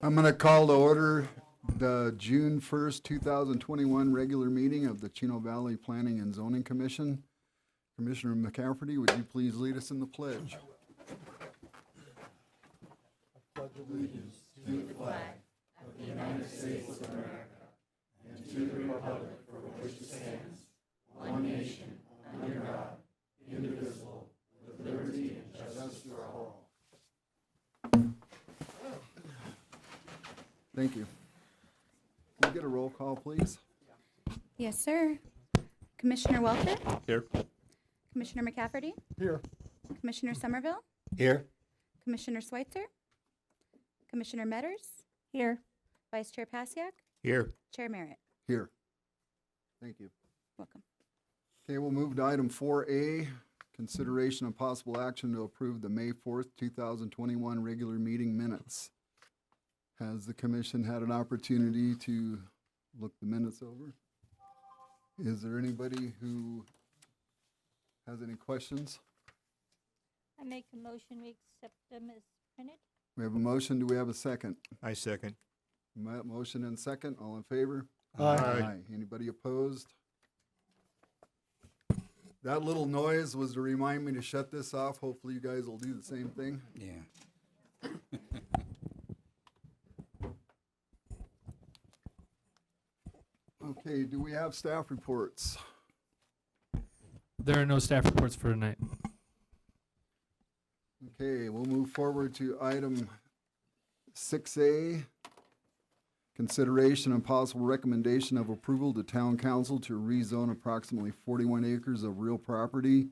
I'm going to call to order the June 1st, 2021 regular meeting of the Chino Valley Planning and Zoning Commission. Commissioner McCafferty, would you please lead us in the pledge? Thank you. Can we get a roll call, please? Yes, sir. Commissioner Welter? Here. Commissioner McCafferty? Here. Commissioner Somerville? Here. Commissioner Schweitzer? Commissioner Metters? Here. Vice Chair Pasiak? Here. Chair Merritt? Here. Thank you. Welcome. Okay, we'll move to item 4A, consideration of possible action to approve the May 4th, 2021 regular meeting minutes. Has the commission had an opportunity to look the minutes over? Is there anybody who has any questions? I make a motion, we accept them as printed. We have a motion. Do we have a second? I second. Motion and second. All in favor? Aye. Anybody opposed? That little noise was to remind me to shut this off. Hopefully you guys will do the same thing. Yeah. Okay, do we have staff reports? There are no staff reports for tonight. Okay, we'll move forward to item 6A, consideration and possible recommendation of approval to town council to rezone approximately 41 acres of real property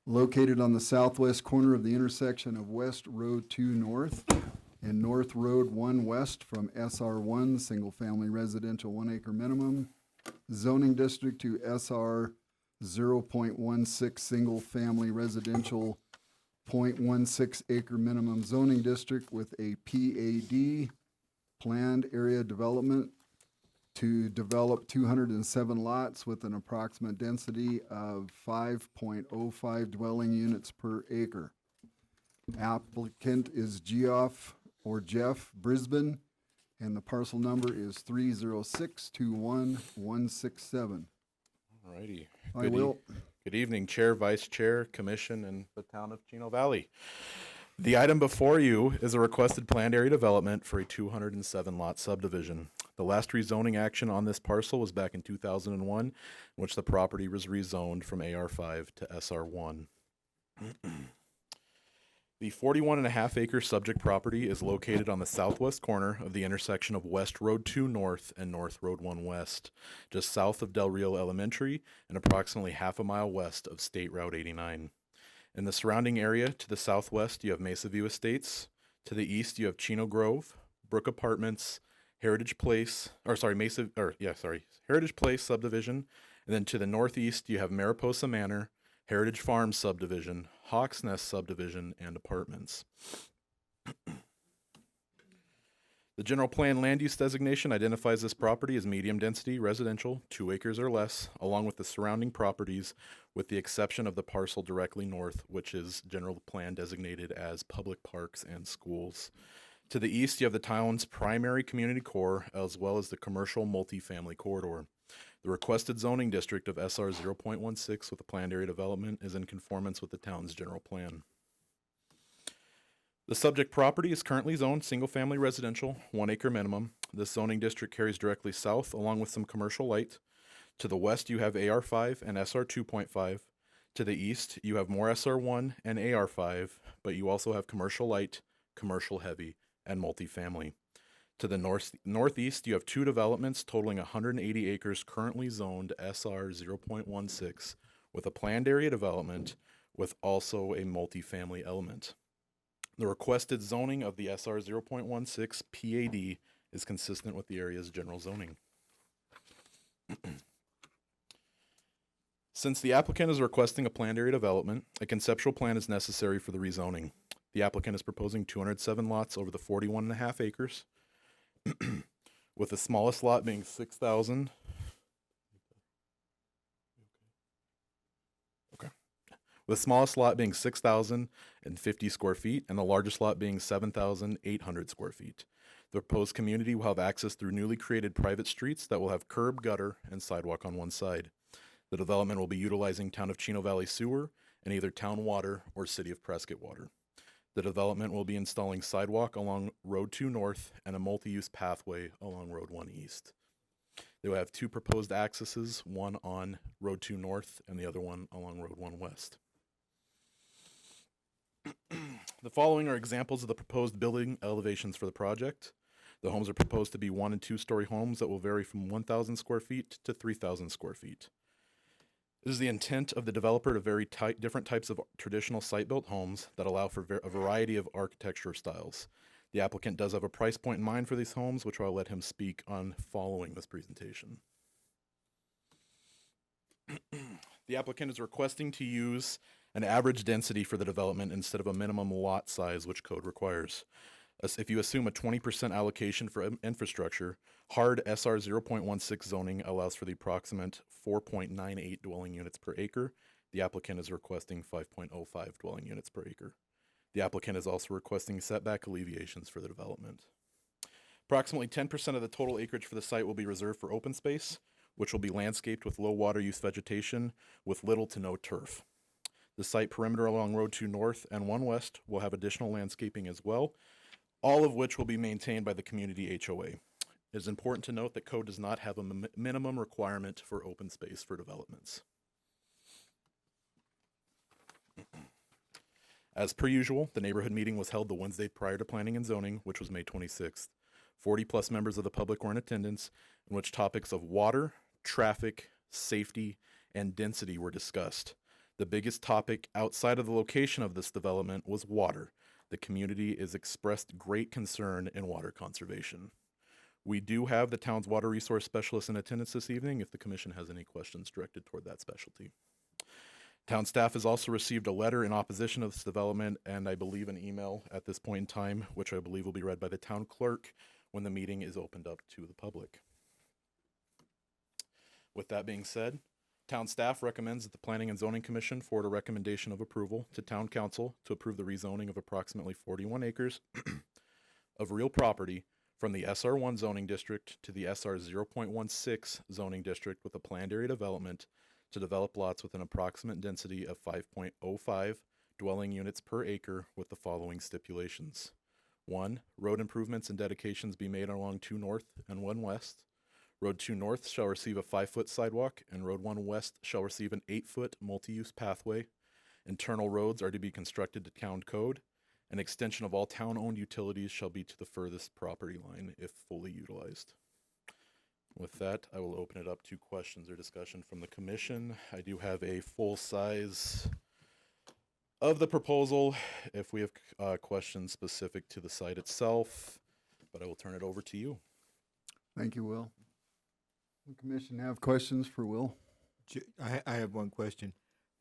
located on the southwest corner of the intersection of West Road 2 North and North Road 1 West from SR1, single-family residential 1 acre minimum, zoning district to SR 0.16, single-family residential 0.16 acre minimum zoning district with a PAD, planned area development, to develop 207 lots with an approximate density of 5.05 dwelling units per acre. Applicant is Geoff or Jeff Brisbane, and the parcel number is 306-21167. All righty. I will. Good evening, Chair, Vice Chair, Commission, and the town of Chino Valley. The item before you is a requested planned area development for a 207 lot subdivision. The last rezoning action on this parcel was back in 2001, in which the property was rezoned from AR5 to SR1. The 41.5 acre subject property is located on the southwest corner of the intersection of West Road 2 North and North Road 1 West, just south of Del Rio Elementary and approximately half a mile west of State Route 89. In the surrounding area, to the southwest, you have Mesa View Estates. To the east, you have Chino Grove, Brook Apartments, Heritage Place Subdivision. And then to the northeast, you have Mariposa Manor, Heritage Farms Subdivision, Hawks Nest Subdivision, and apartments. The general plan land use designation identifies this property as medium density residential, 2 acres or less, along with the surrounding properties, with the exception of the parcel directly north, which is general plan designated as public parks and schools. To the east, you have the town's primary community core, as well as the commercial multifamily corridor. The requested zoning district of SR 0.16 with a planned area development is in conformance with the town's general plan. The subject property is currently zoned single-family residential, 1 acre minimum. This zoning district carries directly south, along with some commercial light. To the west, you have AR5 and SR 2.5. To the east, you have more SR1 and AR5, but you also have commercial light, commercial heavy, and multifamily. To the northeast, you have 2 developments totaling 180 acres currently zoned SR 0.16 with a planned area development with also a multifamily element. The requested zoning of the SR 0.16 PAD is consistent with the area's general zoning. Since the applicant is requesting a planned area development, a conceptual plan is necessary for the rezoning. The applicant is proposing 207 lots over the 41.5 acres. With the smallest lot being 6,000. Okay. With the smallest lot being 6,050 square feet and the largest lot being 7,800 square feet. The proposed community will have access through newly created private streets that will have curb, gutter, and sidewalk on one side. The development will be utilizing Town of Chino Valley sewer and either town water or City of Prescott water. The development will be installing sidewalk along Road 2 North and a multi-use pathway along Road 1 East. They will have two proposed accesses, one on Road 2 North and the other one along Road 1 West. The following are examples of the proposed building elevations for the project. The homes are proposed to be 1 and 2 story homes that will vary from 1,000 square feet to 3,000 square feet. It is the intent of the developer to vary different types of traditional site-built homes that allow for a variety of architecture styles. The applicant does have a price point in mind for these homes, which I'll let him speak on following this presentation. The applicant is requesting to use an average density for the development instead of a minimum lot size, which code requires. If you assume a 20% allocation for infrastructure, hard SR 0.16 zoning allows for the approximate 4.98 dwelling units per acre. The applicant is requesting 5.05 dwelling units per acre. The applicant is also requesting setback alleviations for the development. Approximately 10% of the total acreage for the site will be reserved for open space, which will be landscaped with low water use vegetation with little to no turf. The site perimeter along Road 2 North and 1 West will have additional landscaping as well, all of which will be maintained by the community HOA. It is important to note that code does not have a minimum requirement for open space for developments. As per usual, the neighborhood meeting was held the Wednesday prior to planning and zoning, which was May 26th. 40+ members of the public were in attendance, in which topics of water, traffic, safety, and density were discussed. The biggest topic outside of the location of this development was water. The community has expressed great concern in water conservation. We do have the town's water resource specialist in attendance this evening if the commission has any questions directed toward that specialty. Town staff has also received a letter in opposition of this development and I believe an email at this point in time, which I believe will be read by the town clerk when the meeting is opened up to the public. With that being said, town staff recommends that the Planning and Zoning Commission forward a recommendation of approval to Town Council to approve the rezoning of approximately 41 acres of real property from the SR1 zoning district to the SR 0.16 zoning district with a planned area development to develop lots with an approximate density of 5.05 dwelling units per acre with the following stipulations. 1. Road improvements and dedications be made along 2 North and 1 West. Road 2 North shall receive a 5-foot sidewalk, and Road 1 West shall receive an 8-foot multi-use pathway. Internal roads are to be constructed to town code. An extension of all town-owned utilities shall be to the furthest property line if fully utilized. With that, I will open it up to questions or discussion from the commission. I do have a full size of the proposal if we have questions specific to the site itself, but I will turn it over to you. Thank you, Will. The commission have questions for Will? I have one question,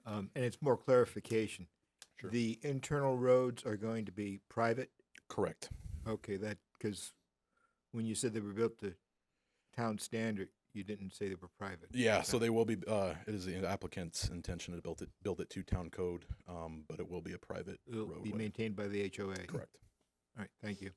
and it's more clarification. Sure. The internal roads are going to be private? Correct. Okay, that, because when you said they were built to town standard, you didn't say they were private. Yeah, so they will be, it is the applicant's intention to build it to town code, but it will be a private It'll roadway. be maintained by the HOA? Correct. All right, thank you.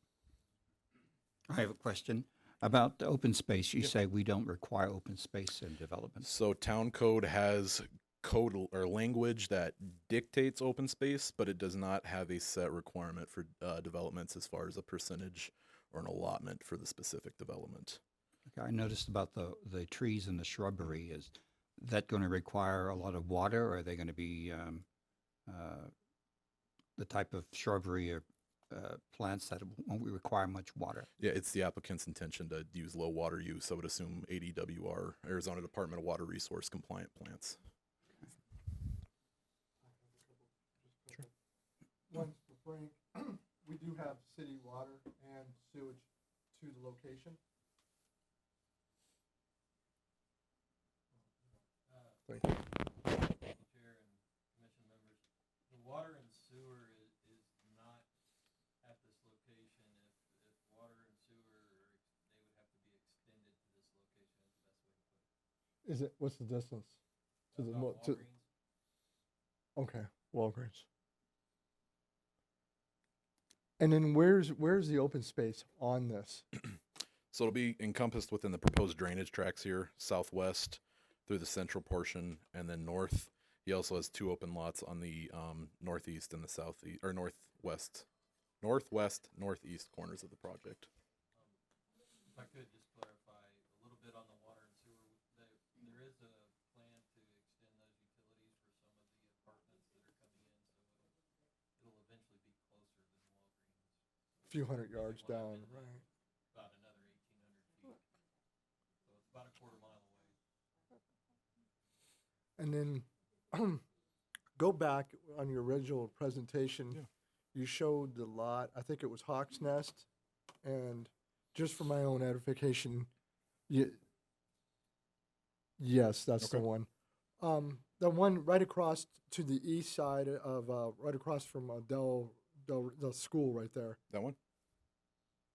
I have a question about the open space. You Yeah. say we don't require open space in development. So town code has code or language that dictates open space, but it does not have a set requirement for developments as far as a percentage or an allotment for the specific development. Okay, I noticed about the trees and the shrubbery. Is that going to require a lot of water, or are they going to be the type of shrubbery or plants that won't require much water? Yeah, it's the applicant's intention to use low water use. I would assume ADWR, Arizona Department of Water Resource compliant plants. One for Frank, we do have city water and sewage to the location. Thank you. Chair and commission members, the water and sewer is not at this location. If water and sewer, they would have to be extended to this location is the best way to put it. Is it, what's the distance? To the, About to, Walgreens. okay, Walgreens. And then where's the open space on this? So it'll be encompassed within the proposed drainage tracks here, southwest through the central portion, and then north. He also has 2 open lots on the northeast and the southeast, or northwest, northeast corners of the project. If I could just clarify a little bit on the water and sewer, there is a plan to extend those utilities for some of the apartments that are coming in, so it'll eventually be closer than Walgreens. A few hundred yards down, right? About another 1,800 feet. So it's about a quarter mile away. And then go back on your original presentation. You showed the lot, I think it was Hawk's Nest, and just for my own edification, yes, that's the Okay. one. The one right across to the east side of, right across from the school right there. That one?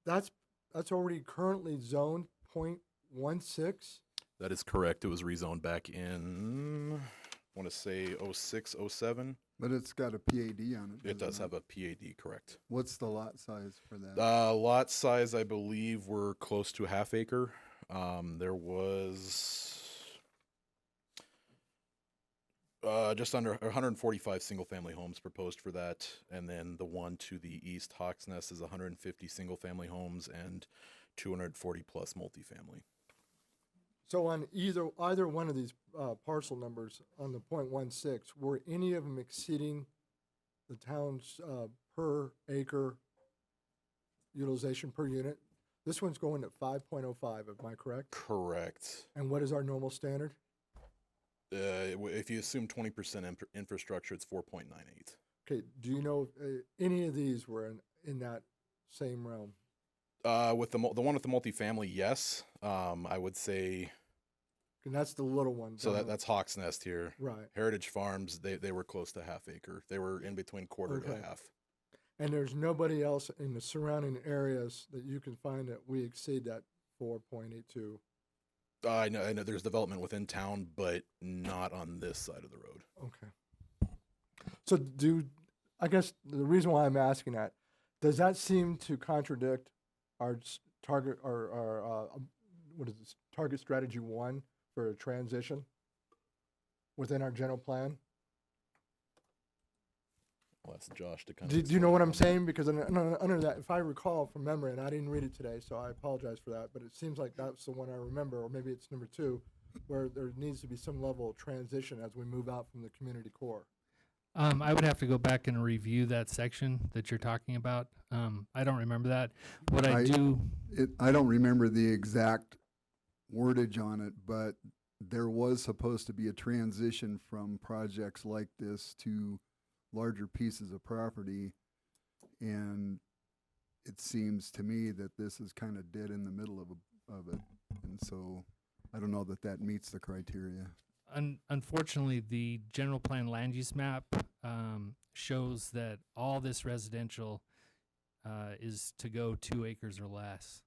That's already currently zoned .16. That is correct. It was rezoned back in, I want to say 06, 07. But it's got a PAD on it. It does doesn't have a PAD, correct. What's the lot size for that? Lot size, I believe, were close to a half acre. There was just under 145 single-family homes proposed for that, and then the one to the east, Hawks Nest, is 150 single-family homes and 240 plus multifamily. So on either one of these parcel numbers on the .16, were any of them exceeding the town's per acre utilization per unit? This one's going at 5.05, am I correct? Correct. And what is our normal standard? If you assume 20% infrastructure, it's 4.98. Okay, do you know if any of these were in that same realm? With the one with the multifamily, yes. I would say. And that's the little one. So down that's Hawks Nest here. right. Heritage Farms, they were close to half acre. They were in between quarter to Okay. half. And there's nobody else in the surrounding areas that you can find that we exceed that 4.82. I know there's development within town, but not on this side of the road. Okay. So I guess the reason why I'm asking that, does that seem to contradict our target, our what is this, target strategy 1 for a transition within our general plan? I'll ask Josh to kind Do of. you know what I'm saying? Because under that, if I recall from memory, and I didn't read it today, so I apologize for that, but it seems like that's the one I remember, or maybe it's number 2, where there needs to be some level of transition as we move out from the community core. I would have to go back and review that section that you're talking about. I don't remember that. What I do, I don't remember the exact wordage on it, but there was supposed to be a transition from projects like this to larger pieces of property, and it seems to me that this is kind of dead in the middle of it, and so I don't know that meets the criteria. unfortunately, the general plan land use map shows that all this residential is to go 2 acres or less.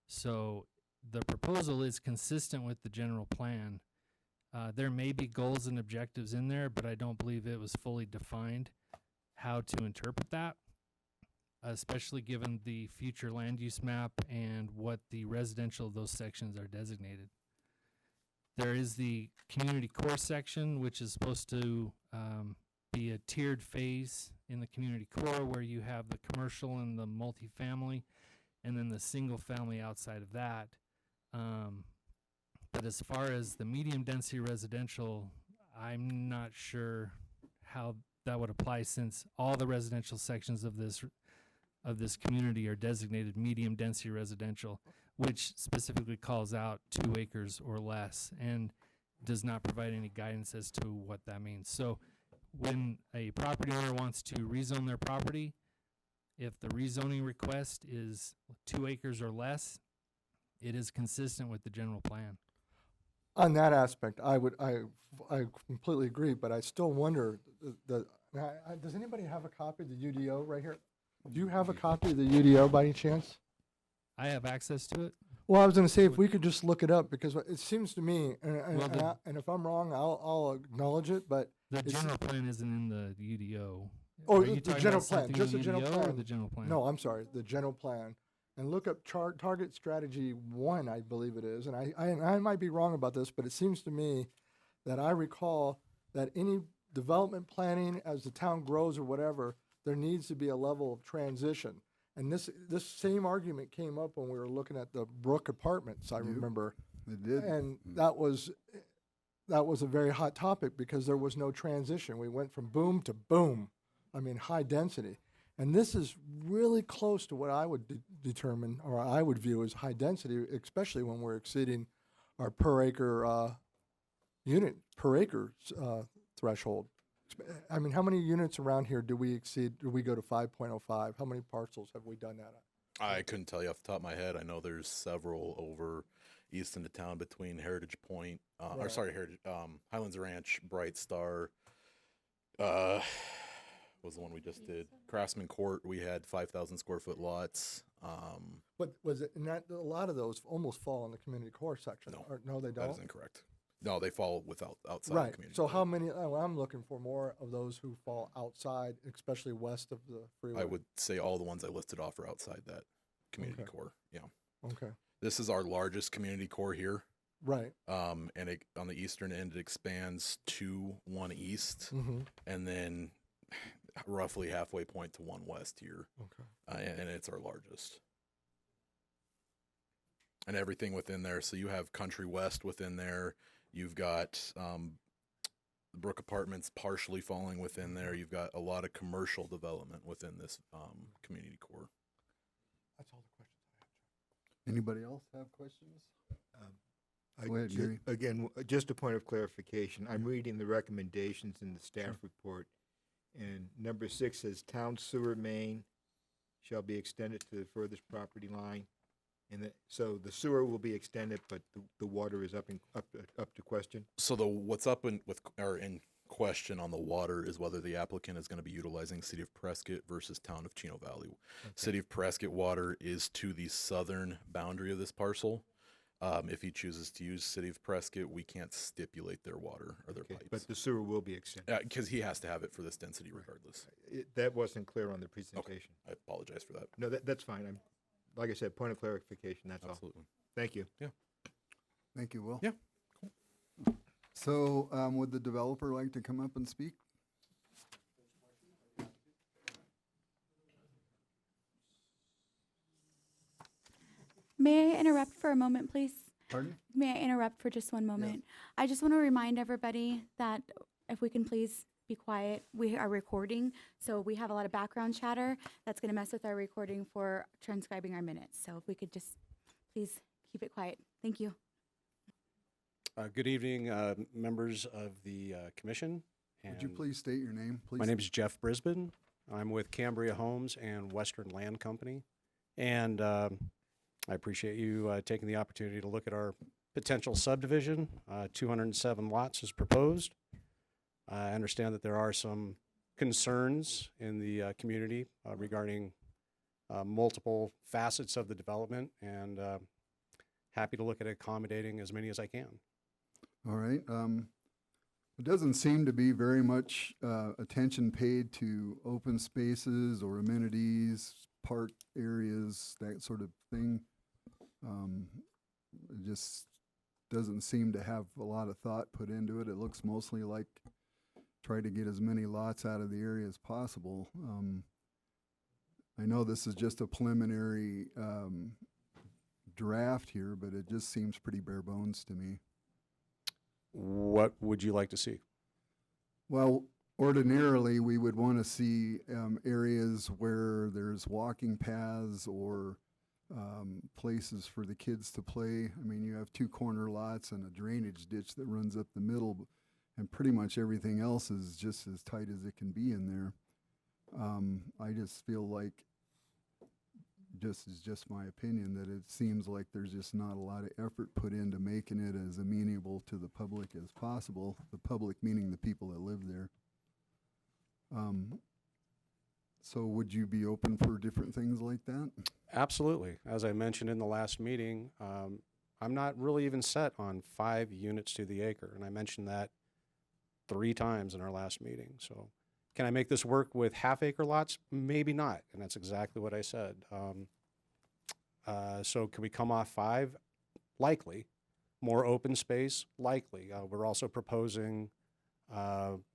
So the proposal is consistent with the general plan. There may be goals and objectives in there, but I don't believe it was fully defined how to interpret that, especially given the future land use map and what the residential of those sections are designated. There is the community core section, which is supposed to be a tiered phase in the community core where you have the commercial and the multifamily, and then the single family outside of that. But as far as the medium density residential, I'm not sure how that would apply, since all the residential sections of this community are designated medium density residential, which specifically calls out 2 acres or less and does not provide any guidance as to what that means. So when a property owner wants to rezone their property, if the rezoning request is 2 acres or less, it is consistent with the general plan. On that aspect, I completely agree, but I still wonder, does anybody have a copy of the UDO right here? Do you have a copy of the UDO by any chance? I have access to it. Well, I was going to say, if we could just look it up, because it seems to me, Well, and if I'm wrong, I'll acknowledge it, but The It's- general plan isn't in the UDO. Oh, Are you the talking general about plan, something just in the general NDO or plan. the general plan? No, I'm sorry, the general plan. And look up target strategy 1, I believe it is. And I might be wrong about this, but it seems to me that I recall that any development planning as the town grows or whatever, there needs to be a level of transition. And this same argument came up when we were looking at the Brook Apartments, I remember. It did. And that was a very hot topic because there was no transition. We went from boom to boom. I mean, high density. And this is really close to what I would determine, or I would view as high density, especially when we're exceeding our per acre threshold. I mean, how many units around here do we exceed? Do we go to 5.05? How many parcels have we done that at? I couldn't tell you off the top of my head. I know there's several over east into town between Heritage Point, Right. Highlands Ranch, Bright Star, was the one we just did. Craftsman Court, we had 5,000 square foot lots. But was it not a lot of those almost fall in the community core section? No. Or, no, they don't. That is incorrect. No, they fall outside the Right. community. So core. how many? I'm looking for more of those who fall outside, especially west of the freeway. I would say all the ones I listed off are outside that community Okay. core. Yeah. Okay. This is our largest community core here. Right. And it, on the eastern end, it expands to 1 east, Mm-hmm. and then roughly halfway point to 1 west here. Okay. And it's our largest. And everything within there. So you have Country West within there. You've got the Brook Apartments partially falling within there. You've got a lot of commercial development within this community core. That's all the questions I have. Anybody else have questions? Go ahead, ju- Gary. Again, just a point of clarification. I'm reading the recommendations in the staff report, and number 6 says town sewer main shall be extended to the furthest property line. And so the sewer will be extended, but the water is up to question. So what's up in question on the water is whether the applicant is going to be utilizing City of Prescott versus Town of Chino Valley. Okay. City of Prescott water is to the southern boundary of this parcel. If he chooses to use City of Prescott, we can't stipulate their water or their Okay, pipes. but the sewer will be extended. Because he has to have it for this density regardless. That wasn't clear on the presentation. I apologize for that. No, that's fine. Like I said, point of clarification, that's all. Absolutely. Thank you. Thank you, Will. Yeah. So would the developer like to come up and speak? May I interrupt for a moment, please? Pardon? May I interrupt for just one moment? I just want to remind everybody that if we can please be quiet, we are recording, so we have a lot of background chatter that's going to mess with our recording for transcribing our minutes. So if we could just please keep it quiet. Thank you. Good evening, members of the commission. Would you And please state your name, please? My name is Jeff Brisbane. I'm with Cambria Homes and Western Land Company. And I appreciate you taking the opportunity to look at our potential subdivision. 207 lots is proposed. I understand that there are some concerns in the community regarding multiple facets of the development, and happy to look at accommodating as many as I can. All right. It doesn't seem to be very much attention paid to open spaces or amenities, park areas, that sort of thing. It just doesn't seem to have a lot of thought put into it. It looks mostly like try to get as many lots out of the area as possible. I know this is just a preliminary draft here, but it just seems pretty bare bones to me. What would you like to see? Well, ordinarily, we would want to see areas where there's walking paths or places for the kids to play. I mean, you have 2 corner lots and a drainage ditch that runs up the middle, and pretty much everything else is just as tight as it can be in there. I just feel like, just my opinion, that it seems like there's just not a lot of effort put into making it as amenable to the public as possible, the public meaning the people that live there. So would you be open for different things like that? Absolutely. As I mentioned in the last meeting, I'm not really even set on 5 units to the acre, and I mentioned that 3 times in our last meeting. So Can I make this work with half-acre lots? Maybe not, and that's exactly what I said. So can we come off 5? Likely. More open space? Likely. We're also proposing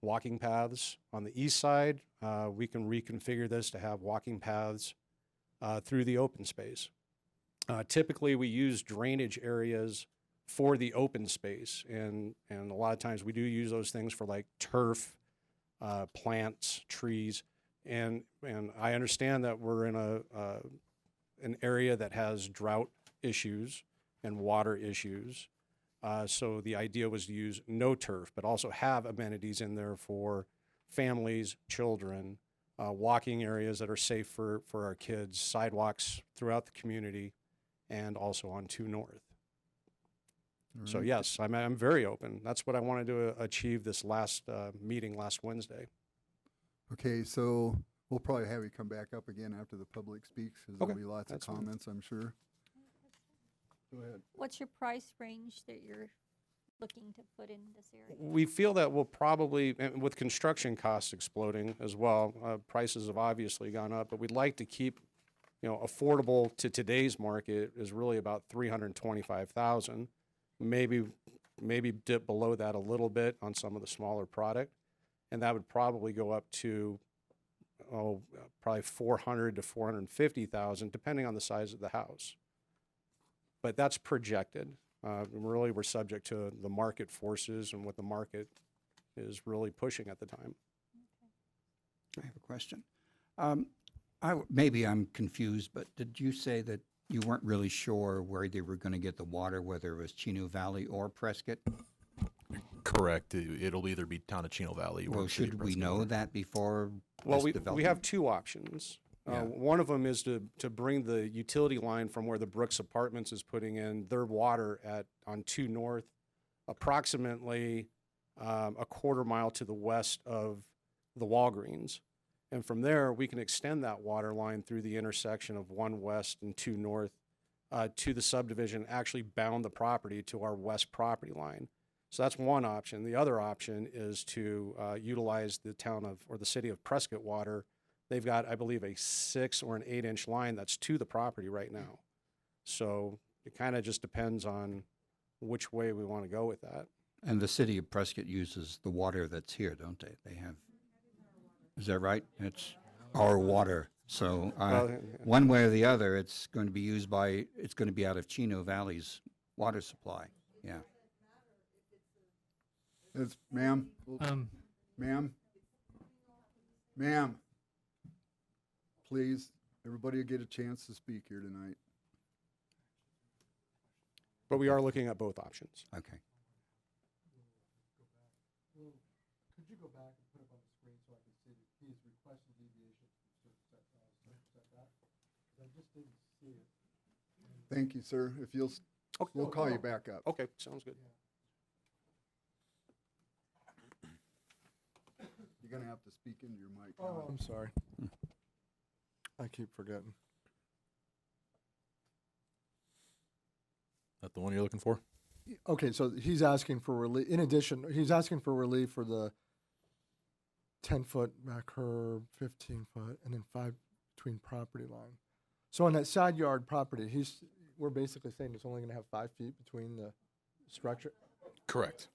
walking paths on the east side. We can reconfigure this to have walking paths through the open space. Typically, we use drainage areas for the open space, and a lot of times we do use those things for like turf, plants, trees, and I understand that we're in an area that has drought issues and water issues. So the idea was to use no turf, but also have amenities in there for families, children, walking areas that are safe for our kids, sidewalks throughout the community, and also on 2 North. So yes, I'm very open. That's what I wanted to achieve this last meeting last Wednesday. Okay, so we'll probably have you come back up again after the public speaks, because there'll Okay, be lots of that's fine. comments, I'm sure. Go ahead. What's your price range that you're looking to put in this area? We feel that we'll probably, and with construction costs exploding as well, prices have obviously gone up, but we'd like to keep, affordable to today's market is really about $325,000. Maybe dip below that a little bit on some of the smaller product, and that would probably go up to probably $400,000 to $450,000, depending on the size of the house. But that's projected. Really, we're subject to the market forces and what the market is really pushing at the time. I have a question. Maybe I'm confused, but did you say that you weren't really sure where they were going to get the water, whether it was Chino Valley or Prescott? Correct. It'll either be town of Chino Valley or Well, City of should we Prescott know Water. that before Well, this we development? have 2 options. Yeah. One of them is to bring the utility line from where the Brooks Apartments is putting in their water on 2 North, approximately a quarter mile to the west of the Walgreens. And from there, we can extend that water line through the intersection of 1 West and 2 North to the subdivision, actually bound the property to our west property line. So that's one option. The other option is to utilize the city of Prescott water. They've got, I believe, a 6 or an 8-inch line that's to the property right now. So it kind of just depends on which way we want to go with that. And the city of Prescott uses the water that's here, don't they? They have, is that right? It's our water. So one way or the other, it's going to be out of Chino Valley's water supply. Yeah. It's, ma'am, ma'am, please, everybody will get a chance to speak here tonight. But we are looking at both options. Okay. Could you go back and put up on the screen so I can see that he is requesting deviation from setback? I just didn't see it. Thank you, sir. If you'll, we'll call you back up. Okay, sounds good. You're gonna have to speak into your mic. Oh, I'm sorry. I keep forgetting. That the one you're looking for? Okay, so he's asking for relief. In addition, he's asking for relief for the 10-foot back curb, 15-foot, and then 5 between property line. So on that side yard property, we're basically saying it's only going to have 5 feet between the structure. Correct.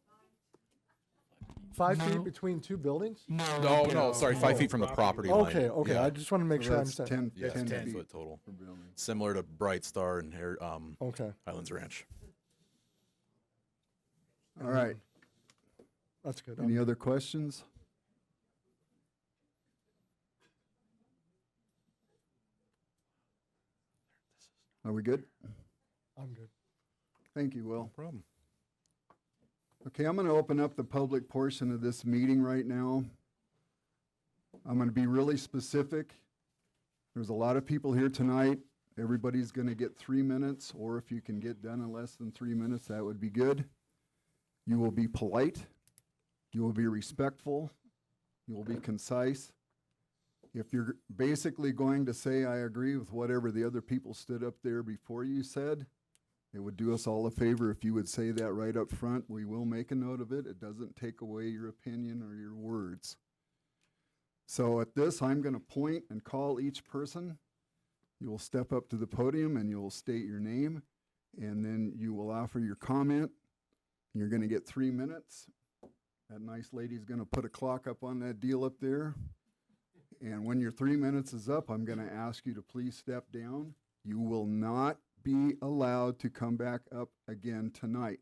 5 feet between 2 buildings? No, sorry, 5 feet from the property line. Okay. Yeah. I just want to make So sure I that's understand. 10, 10 10 feet foot total. per building. Similar to Bright Star and Okay, Highlands Ranch. All right. that's good. Any other questions? Are we good? I'm good. Thank you, Will. No problem. Okay, I'm going to open up the public portion of this meeting right now. I'm going to be really specific. There's a lot of people here tonight. Everybody's going to get 3 minutes, or if you can get done in less than 3 minutes, that would be good. You will be polite. You will be respectful. You will be concise. If you're basically going to say, I agree with whatever the other people stood up there before you said, it would do us all a favor if you would say that right up front. We will make a note of it. It doesn't take away your opinion or your words. So at this, I'm going to point and call each person. You will step up to the podium and you will state your name, and then you will offer your comment. You're going to get 3 minutes. That nice lady's going to put a clock up on that deal up there. And when your 3 minutes is up, I'm going to ask you to please step down. You will not be allowed to come back up again tonight.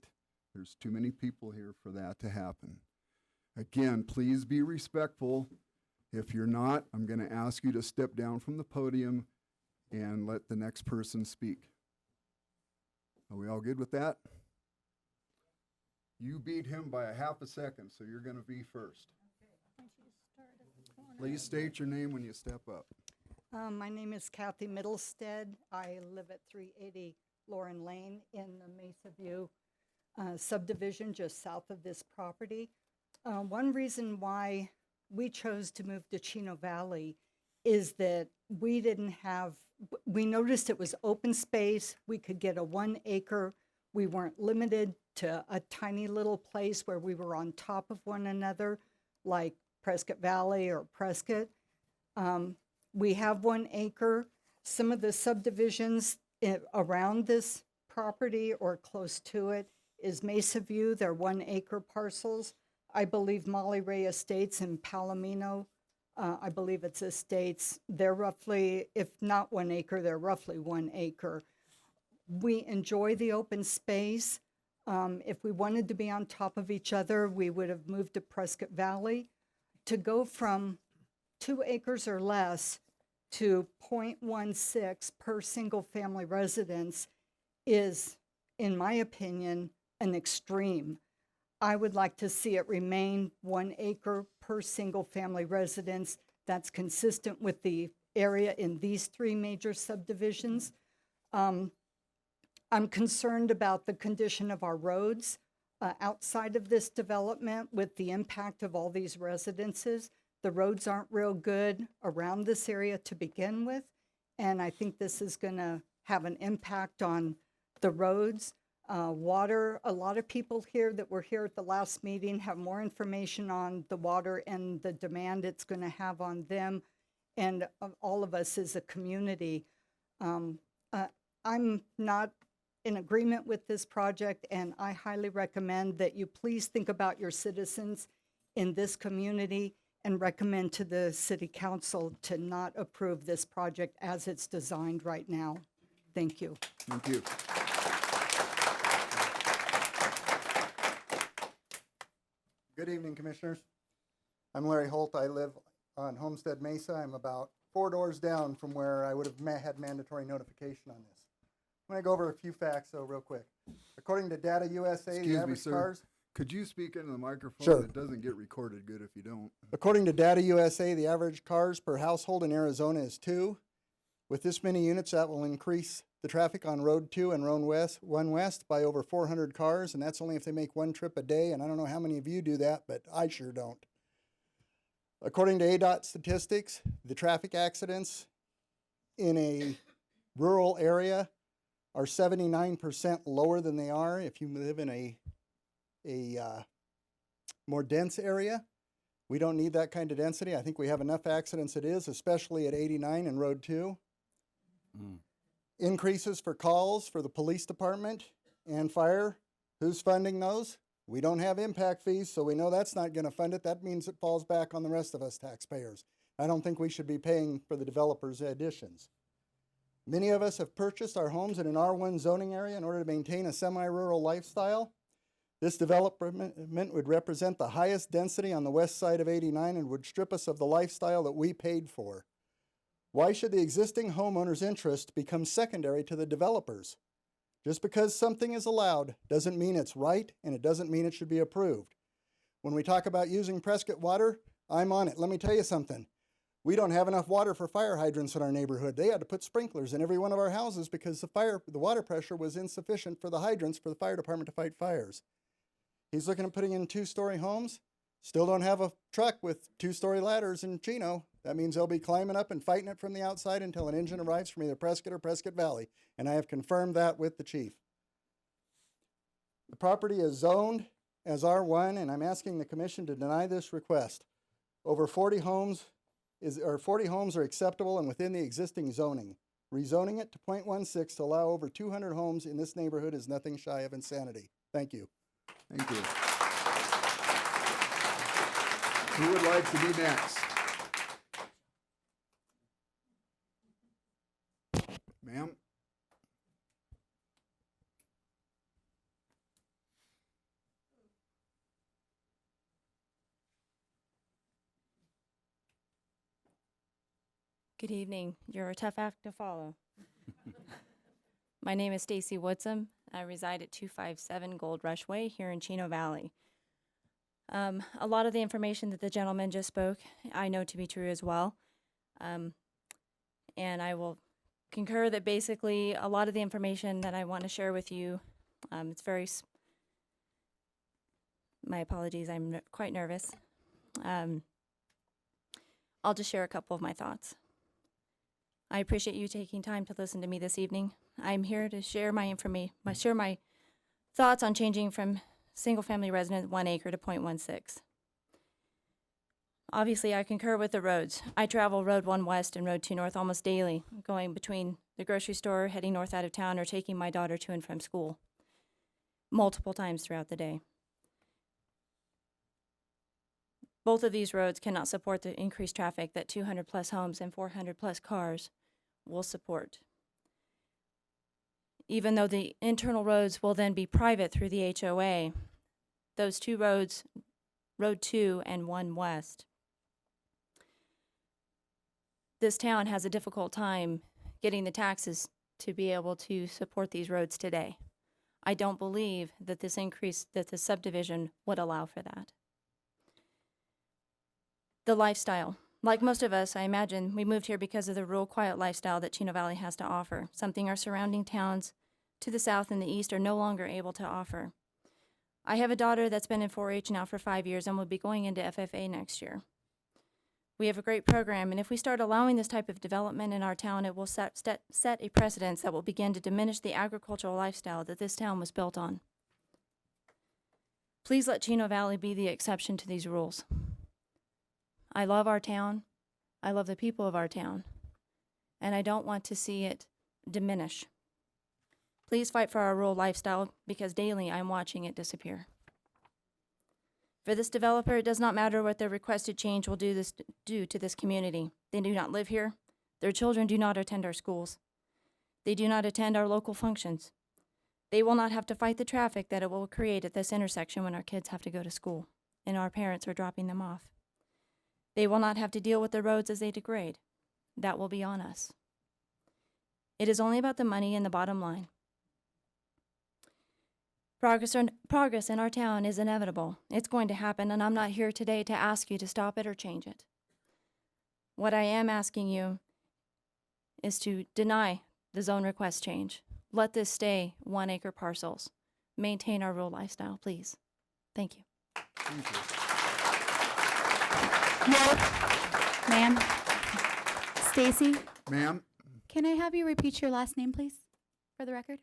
There's too many people here for that to happen. Again, please be respectful. If you're not, I'm going to ask you to step down from the podium and let the next person speak. Are we all good with that? You beat him by a half a second, so you're going to be first. Why don't you start at the corner? Please state your name when you step up. My name is Kathy Middlestead. I live at 380 Lauren Lane in the Mesa View subdivision just south of this property. One reason why we chose to move to Chino Valley is that we noticed it was open space. We could get a 1 acre. We weren't limited to a tiny little place where we were on top of one another, like Prescott Valley or Prescott. We have 1 acre. Some of the subdivisions around this property or close to it is Mesa View. They're 1 acre parcels. I believe Molly Ray Estates in Palomino, I believe it's estates. They're roughly, if not 1 acre, they're roughly 1 acre. We enjoy the open space. If we wanted to be on top of each other, we would have moved to Prescott Valley. To go from 2 acres or less to 0.16 per single family residence is, in my opinion, an extreme. I would like to see it remain 1 acre per single family residence. That's consistent with the area in these 3 major subdivisions. I'm concerned about the condition of our roads outside of this development with the impact of all these residences. The roads aren't real good around this area to begin with, and I think this is going to have an impact on the roads. Water, a lot of people here that were here at the last meeting have more information on the water and the demand it's going to have on them and all of us as a community. I'm not in agreement with this project, and I highly recommend that you please think about your citizens in this community and recommend to the City Council to not approve this project as it's designed right now. Thank you. Thank you. Good evening, Commissioners. I'm Larry Holt. I live on Homestead Mesa. I'm about 4 doors down from where I would have had mandatory notification on this. I'm going to go over a few facts, though, real quick. According to Data USA, Excuse the me, average sir. cars... Could you speak into the microphone? Sure. It doesn't get recorded good if you don't. According to Data USA, the average cars per household in Arizona is 2. With this many units, that will increase the traffic on Road 2 and Road 1 West by over 400 cars, and that's only if they make 1 trip a day, and I don't know how many of you do that, but I sure don't. According to ADOT statistics, the traffic accidents in a rural area are 79% lower than they are if you live in a more dense area. We don't need that kind of density. I think we have enough accidents it is, especially at 89 and Road 2. Increases for calls for the police department and fire. Who's funding those? We don't have impact fees, so we know that's not going to fund it. That means it falls back on the rest of us taxpayers. I don't think we should be paying for the developers' additions. Many of us have purchased our homes in an R1 zoning area in order to maintain a semi-rural lifestyle. This development would represent the highest density on the west side of 89 and would strip us of the lifestyle that we paid for. Why should the existing homeowner's interest become secondary to the developers? Just because something is allowed doesn't mean it's right, and it doesn't mean it should be approved. When we talk about using Prescott water, I'm on it. Let me tell you something. We don't have enough water for fire hydrants in our neighborhood. They had to put sprinklers in every one of our houses because the water pressure was insufficient for the hydrants for the fire department to fight fires. He's looking at putting in 2-story homes. Still don't have a truck with 2-story ladders in Chino. That means they'll be climbing up and fighting it from the outside until an engine arrives from either Prescott or Prescott Valley. And I have confirmed that with the chief. The property is zoned as R1, and I'm asking the commission to deny this request. Over 40 homes or 40 homes are acceptable and within the existing zoning. Rezoning it to .16 to allow over 200 homes in this neighborhood is nothing shy of insanity. Thank you. Thank you. Who would like to be next? Ma'am? Good evening. You're a tough act to follow. My name is Stacey Woodson. I reside at 257 Gold Rush Way here in Chino Valley. A lot of the information that the gentleman just spoke, I know to be true as well. And I will concur that basically a lot of the information that I want to share with you, it's very, my apologies, I'm quite nervous. I'll just share a couple of my thoughts. I appreciate you taking time to listen to me this evening. I'm here to share my my thoughts on changing from single-family resident 1 acre to .16. Obviously, I concur with the roads. I travel Road 1 West and Road 2 North almost daily, going between the grocery store, heading north out of town, or taking my daughter to and from school multiple times throughout the day. Both of these roads cannot support the increased traffic that 200 plus homes and 400 plus cars will support. Even though the internal roads will then be private through the HOA, those two roads, Road 2 and 1 West, this town has a difficult time getting the taxes to be able to support these roads today. I don't believe that this increase, that the subdivision would allow for that. The lifestyle. Like most of us, I imagine, we moved here because of the rural, quiet lifestyle that Chino Valley has to offer, something our surrounding towns to the south and the east are no longer able to offer. I have a daughter that's been in 4-H now for 5 years and will be going into FFA next year. We have a great program, and if we start allowing this type of development in our town, it will set a precedence that will begin to diminish the agricultural lifestyle that this town was built on. Please let Chino Valley be the exception to these rules. I love our town. I love the people of our town. And I don't want to see it diminish. Please fight for our rural lifestyle because daily I'm watching it disappear. For this developer, it does not matter what their requested change will do to this community. They do not live here. Their children do not attend our schools. They do not attend our local functions. They will not have to fight the traffic that it will create at this intersection when our kids have to go to school and our parents are dropping them off. They will not have to deal with the roads as they degrade. That will be on us. It is only about the money and the bottom line. Progress in our town is inevitable. It's going to happen, and I'm not here today to ask you to stop it or change it. What I am asking you is to deny the zone request change. Let this stay 1 acre parcels. Maintain our rural lifestyle, please. Thank you. Thank you. Ma'am. Stacey, Ma'am? can I have you repeat your last name, please, for the record?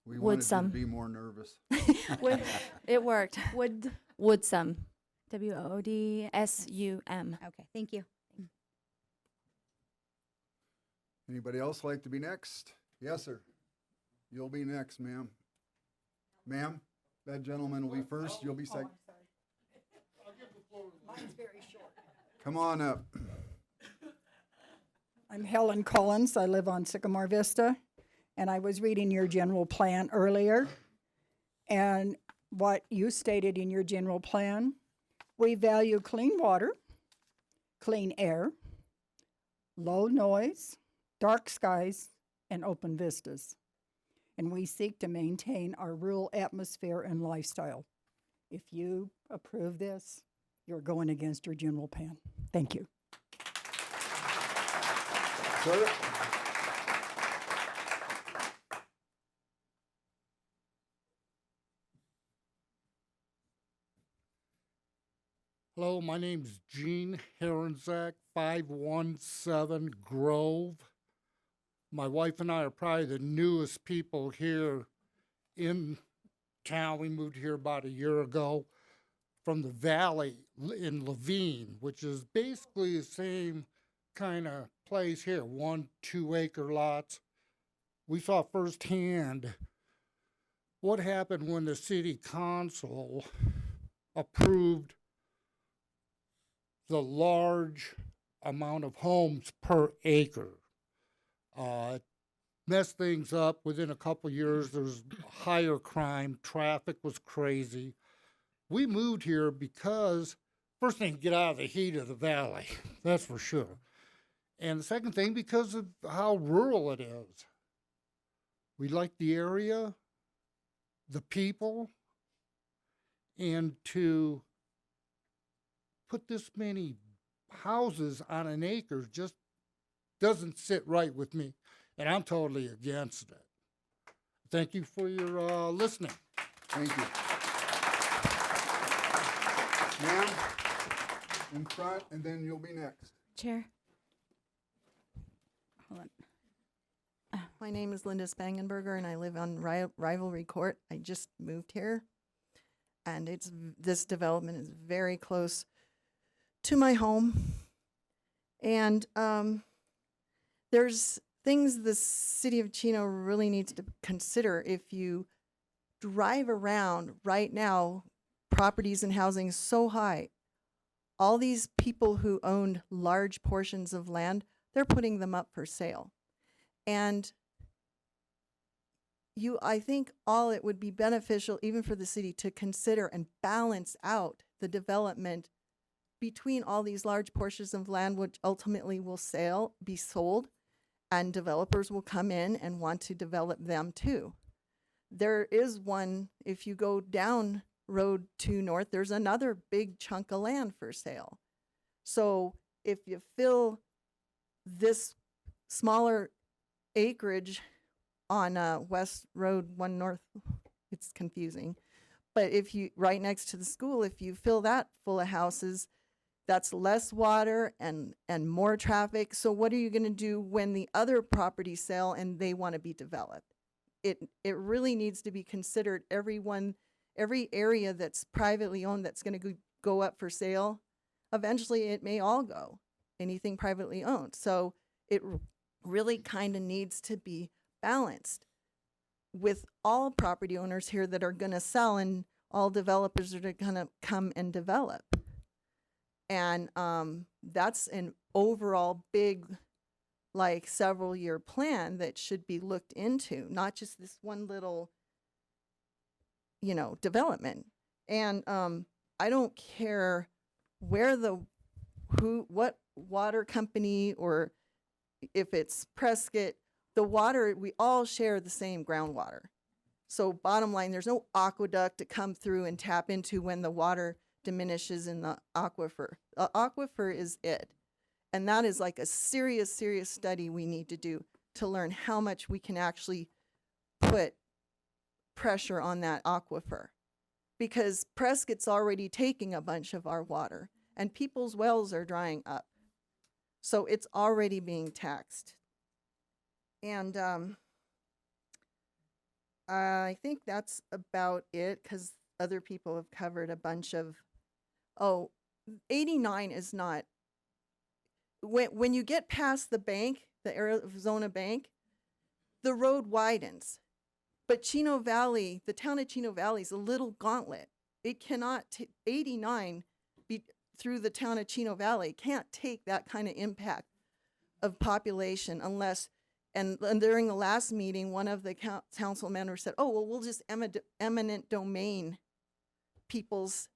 We wanted you to Woodsum. be more nervous. It worked. Woodsum. WOODSUM. Okay, thank you. Anybody else like to be next? Yes, sir. You'll be next, ma'am. Ma'am, that gentleman will be first. You'll be second. Mine's very short. Come on up. I'm Helen Collins. I live on Sycamore Vista, and I was reading your general plan earlier. And what you stated in your general plan, we value clean water, clean air, low noise, dark skies, and open vistas. And we seek to maintain our rural atmosphere and lifestyle. If you approve this, you're going against your general plan. Thank you. Sir? Hello, my name's Gene Herenzak, 517 Grove. My wife and I are probably the newest people here in town. We moved here about a year ago. from the valley in Levine, which is basically the same kind of place here, 1-2 acre lots. We saw firsthand what happened when the city council approved the large amount of homes per acre. It messed things up. Within a couple years, there's higher crime. Traffic was crazy. We moved here because, first thing, get out of the heat of the valley. That's for sure. And the second thing, because of how rural it is. We like the area, the people, and to put this many houses on an acre just doesn't sit right with me, and I'm totally against it. Thank you for your listening. Thank you. Ma'am, in front, and then you'll be next. Chair. Hold on. My name is Linda Spangenberger, and I live on Rivalry Court. I just moved here, and this development is very close to my home. And there's things the city of Chino really needs to consider. If you drive around right now, properties and housing is so high. All these people who owned large portions of land, they're putting them up for sale. And I think it would be beneficial even for the city to consider and balance out the development between all these large portions of land, which ultimately will be sold, and developers will come in and want to develop them too. There is one, if you go down Road 2 North, there's another big chunk of land for sale. So if you fill this smaller acreage on West Road 1 North, it's confusing. But right next to the school, if you fill that full of houses, that's less water and more traffic. So what are you going to do when the other properties sell and they want to be developed? It really needs to be considered. Every area that's privately owned that's going to go up for sale, eventually it may all go, anything privately owned. So it really kind of needs to be balanced with all property owners here that are going to sell and all developers that are going to come and develop. And that's an overall big, several year plan that should be looked into, not just this one little, development. And I don't care what water company, or if it's Prescott, the water, we all share the same groundwater. So bottom line, there's no aqueduct to come through and tap into when the water diminishes in the aquifer. The aquifer is it. And that is like a serious, serious study we need to do to learn how much we can actually put pressure on that aquifer. Because Prescott's already taking a bunch of our water, and people's wells are drying up. So it's already being taxed. And I think that's about it, because other people have covered a bunch of, 89 is not, when you get past the bank, the Arizona Bank, the road widens. But Chino Valley, the town of Chino Valley is a little gauntlet. It cannot, 89 through the town of Chino Valley can't take that kind of impact of population unless, and during the last meeting, one of the council members said, we'll just eminent domain people's,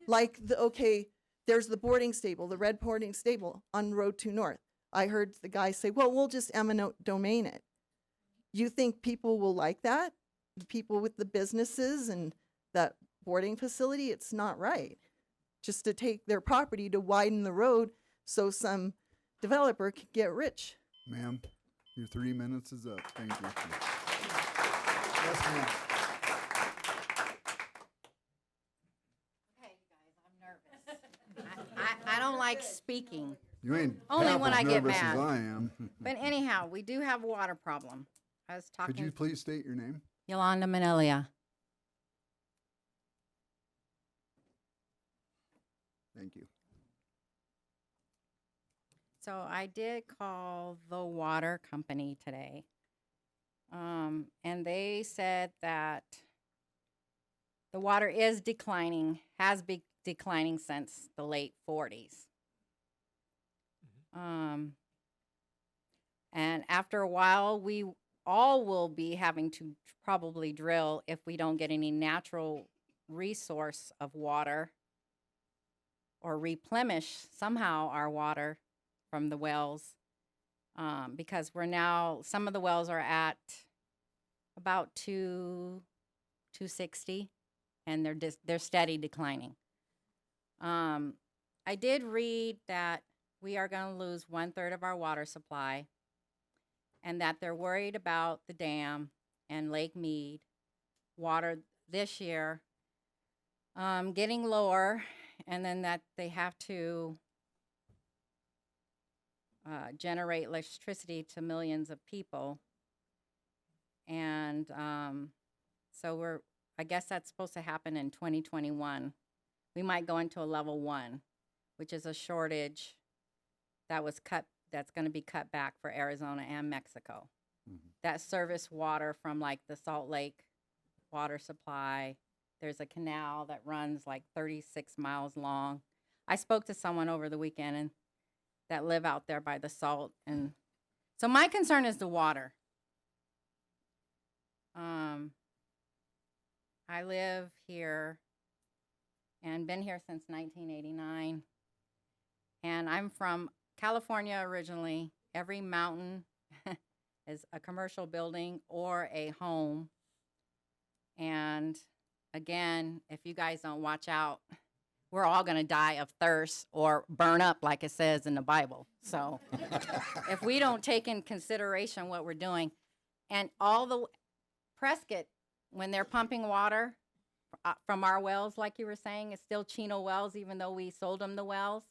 there's the boarding stable, the red boarding stable on Road 2 North. I heard the guy say, we'll just eminent domain it. You think people will like that? The people with the businesses and that boarding facility? It's not right. Just to take their property to widen the road so some developer can get rich. Ma'am, your 3 minutes is up. Thank you. Yes, ma'am. Okay, you guys, I'm nervous. I don't like speaking. You ain't Only half when as I get nervous mad. as I am. But anyhow, we do have a water problem. I was talking. Could you please state your name? Yolanda Manelia. Thank you. So I did call the water company today. And they said that the water is declining, has been declining since the late 40s. And after a while, we all will be having to probably drill if we don't get any natural resource of water or replenish somehow our water from the wells. Because we're now, some of the wells are at about 260, and they're steady declining. I did read that we are going to lose 1/3 of our water supply, and that they're worried about the dam and Lake Mead water this year getting lower, and then that they have to generate electricity to millions of people. And so I guess that's supposed to happen in 2021. We might go into a level 1, which is a shortage that's going to be cut back for Arizona and Mexico. That service water from like the Salt Lake water supply. There's a canal that runs like 36 miles long. I spoke to someone over the weekend and that live out there by the salt. And so my concern is the water. I live here and been here since 1989. And I'm from California originally. Every mountain is a commercial building or a home. And again, if you guys don't watch out, we're all going to die of thirst or burn up like it says in the Bible. So if we don't take in consideration what we're doing, and all the Prescott, when they're pumping water from our wells, like you were saying, it's still Chino wells, even though we sold them the wells.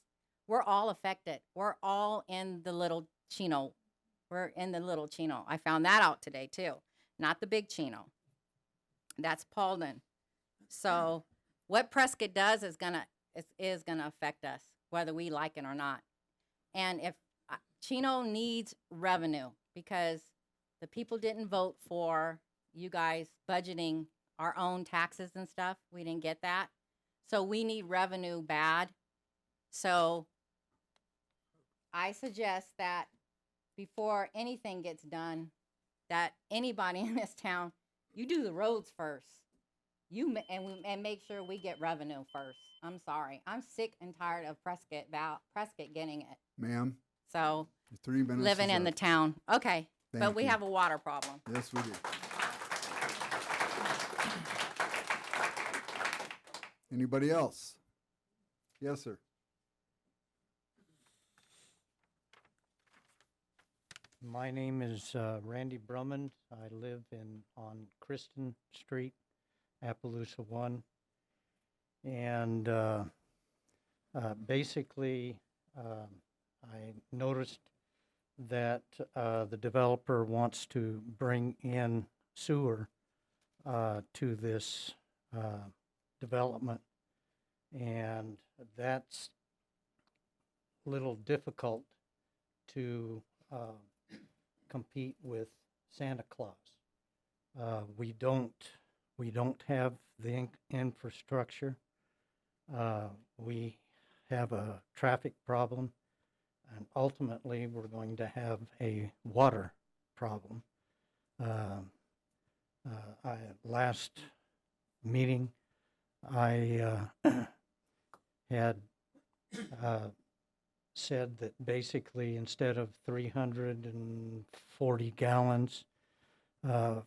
We're all affected. We're all in the little Chino. We're in the little Chino. I found that out today too. Not the big Chino. That's Paulden. So what Prescott does is gonna affect us, whether we like it or not. And if Chino needs revenue, because the people didn't vote for you guys budgeting our own taxes and stuff. We didn't get that. So we need revenue bad. So I suggest that before anything gets done, that anybody in this town, you do the roads first. And make sure we get revenue first. I'm sorry. I'm sick and tired of Prescott getting it. Ma'am, So your 3 minutes living is in the up. town. Okay. Thank But we you. have a water problem. Yes, we do. Anybody else? Yes, sir. My name is Randy Brummond. I live on Kristen Street, Appaloosa 1. And basically, I noticed that the developer wants to bring in sewer to this development. And that's a little difficult to compete with Santa Claus. We don't have the infrastructure. We have a traffic problem, and ultimately we're going to have a water problem. Last meeting, I had said that basically instead of 340 gallons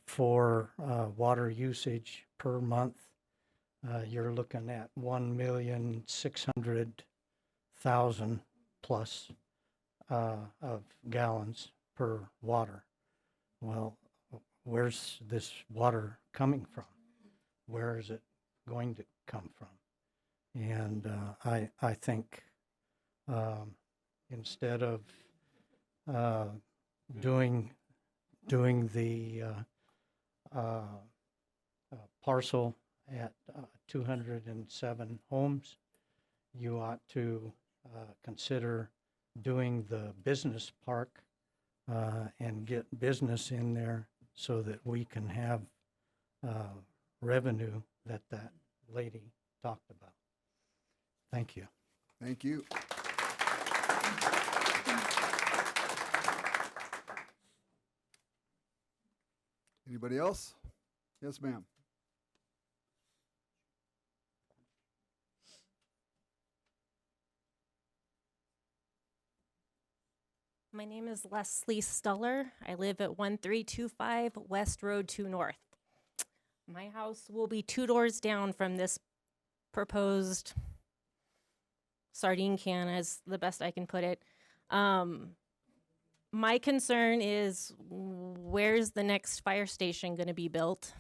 for water usage per month, you're looking at 1,600,000 plus of gallons per water. Well, where's this water coming from? Where is it going to come from? And I think instead of doing the parcel at 207 homes, you ought to consider doing the business park and get business in there so that we can have revenue that lady talked about. Thank you. Thank you. Anybody else? Yes, ma'am. My name is Leslie Stuller. I live at 1325 West Road 2 North. My house will be 2 doors down from this proposed sardine can, as the best I can put it. My concern is, where's the next fire station going to be built?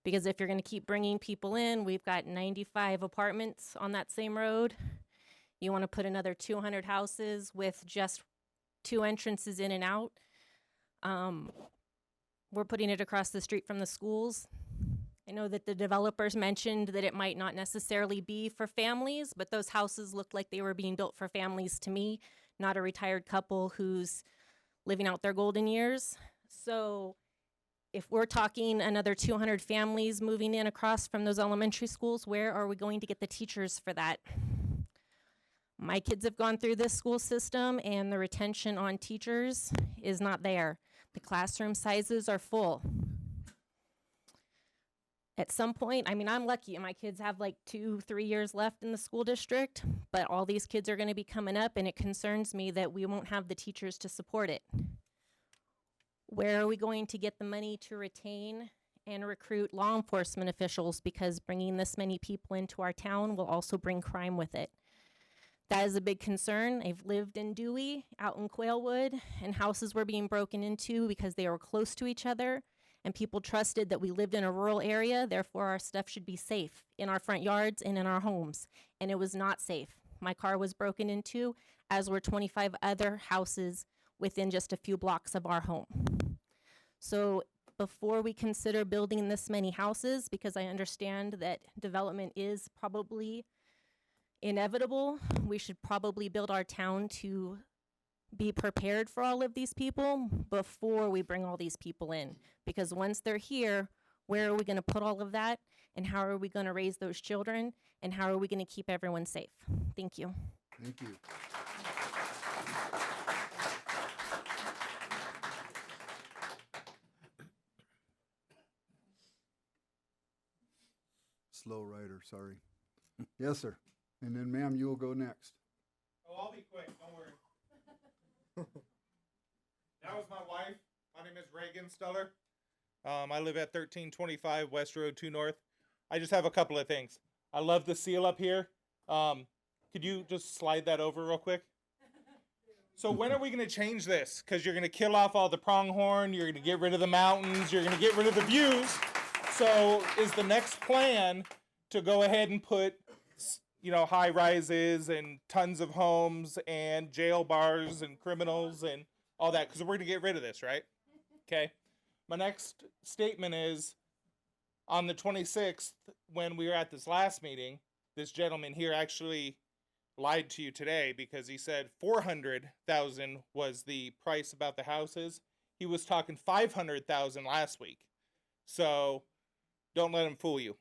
Because if you're going to keep bringing people in, we've got 95 apartments on that same road. You want to put another 200 houses with just 2 entrances in and out. We're putting it across the street from the schools. I know that the developers mentioned that it might not necessarily be for families, but those houses looked like they were being built for families to me, not a retired couple who's living out their golden years. So if we're talking another 200 families moving in across from those elementary schools, where are we going to get the teachers for that? My kids have gone through this school system, and the retention on teachers is not there. The classroom sizes are full. At some point, I mean, I'm lucky. My kids have like 2-3 years left in the school district, but all these kids are going to be coming up, and it concerns me that we won't have the teachers to support it. Where are we going to get the money to retain and recruit law enforcement officials? Because bringing this many people into our town will also bring crime with it. That is a big concern. I've lived in Dewey, out in Quailwood, and houses were being broken into because they were close to each other, and people trusted that we lived in a rural area, therefore our stuff should be safe in our front yards and in our homes, and it was not safe. My car was broken into, as were 25 other houses within just a few blocks of our home. So before we consider building this many houses, because I understand that development is probably inevitable, we should probably build our town to be prepared for all of these people before we bring all these people in. Because once they're here, where are we going to put all of that? And how are we going to raise those children? And how are we going to keep everyone safe? Thank you. Thank you. Slow writer, sorry. Yes, sir. And then, ma'am, you will go next. Oh, I'll be quick. Don't worry. That was my wife. My name is Regan Sturm. I live at 1325 West Road 2 North. I just have a couple of things. I love the seal up here. Could you just slide that over real quick? So when are we going to change this? Because you're going to kill off all the pronghorn. You're going to get rid of the mountains. You're going to get rid of the views. So is the next plan to go ahead and put, you know, high rises and tons of homes and jail bars and criminals and all that? Because we're going to get rid of this, right? Okay. My next statement is, on the 26th, when we were at this last meeting, this gentleman here actually lied to you today because he said $400,000 was the price about the houses. He was talking $500,000 last week. So don't let him fool you.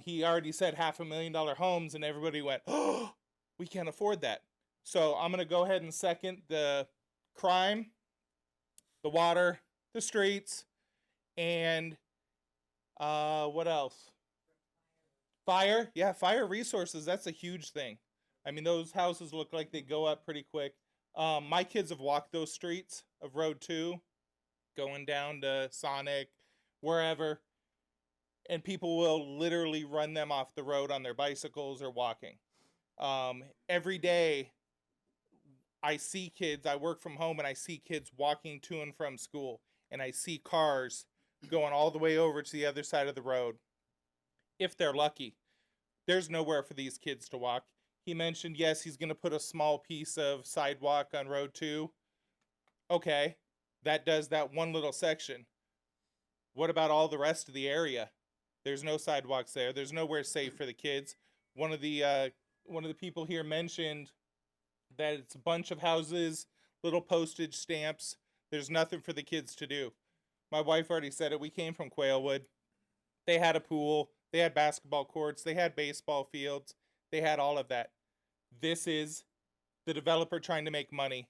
He already said $500,000 homes, and everybody went, oh, we can't afford that. So I'm going to go ahead and second the crime, the water, the streets, and what else? Fire. Yeah, fire resources. That's a huge thing. I mean, those houses look like they go up pretty quick. My kids have walked those streets of Road 2, going down to Sonic, wherever, and people will literally run them off the road on their bicycles or walking. Every day, I see kids, I work from home, and I see kids walking to and from school, and I see cars going all the way over to the other side of the road. If they're lucky, there's nowhere for these kids to walk. He mentioned, yes, he's going to put a small piece of sidewalk on Road 2. Okay, that does that one little section. What about all the rest of the area? There's no sidewalks there. There's nowhere safe for the kids. One of the people here mentioned that it's a bunch of houses, little postage stamps. There's nothing for the kids to do. My wife already said it. We came from Quailwood. They had a pool. They had basketball courts. They had baseball fields. They had all of that. This is the developer trying to make money.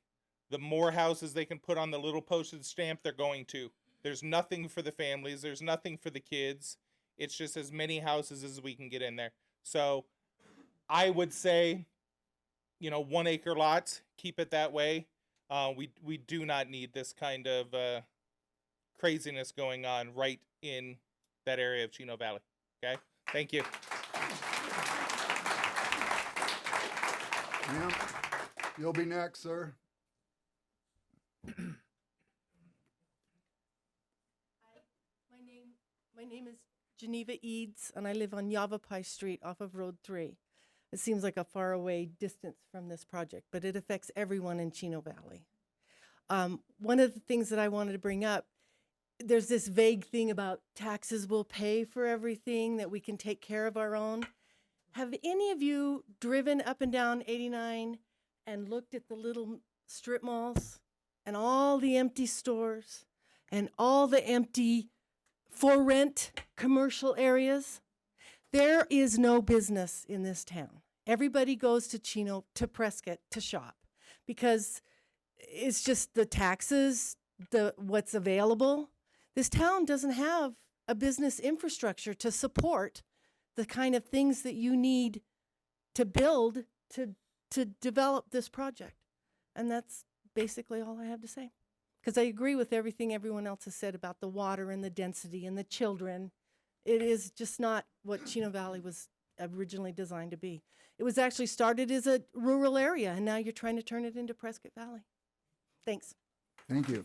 The more houses they can put on the little postage stamp, they're going to. There's nothing for the families. There's nothing for the kids. It's just as many houses as we can get in there. So I would say, 1 acre lots, keep it that way. We do not need this kind of craziness going on right in that area of Chino Valley. Okay? Thank you. Ma'am, you'll be next, sir. My name is Geneva Eads, and I live on Yavapai Street off of Road 3. It seems like a faraway distance from this project, but it affects everyone in Chino Valley. One of the things that I wanted to bring up, there's this vague thing about taxes will pay for everything, that we can take care of our own. Have any of you driven up and down 89 and looked at the little strip malls and all the empty stores and all the empty for rent commercial areas? There is no business in this town. Everybody goes to Chino, to Prescott to shop because it's just the taxes, what's available. This town doesn't have a business infrastructure to support the kind of things that you need to build to develop this project. And that's basically all I have to say. Because I agree with everything everyone else has said about the water and the density and the children. It is just not what Chino Valley was originally designed to be. It was actually started as a rural area, and now you're trying to turn it into Prescott Valley. Thanks. Thank you.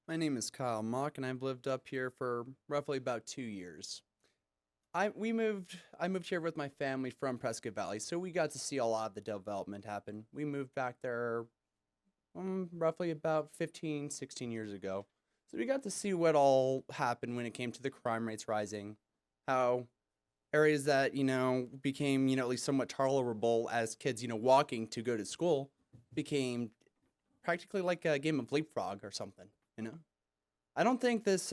My name is Kyle Mock, and I've lived up here for roughly about 2 years. I moved here with my family from Prescott Valley, so we got to see a lot of the development happen. We moved back there roughly about 15, 16 years ago. So we got to see what all happened when it came to the crime rates rising, how areas that, became, at least somewhat tolerable as kids, walking to go to school became practically like a game of leapfrog or something. I don't think this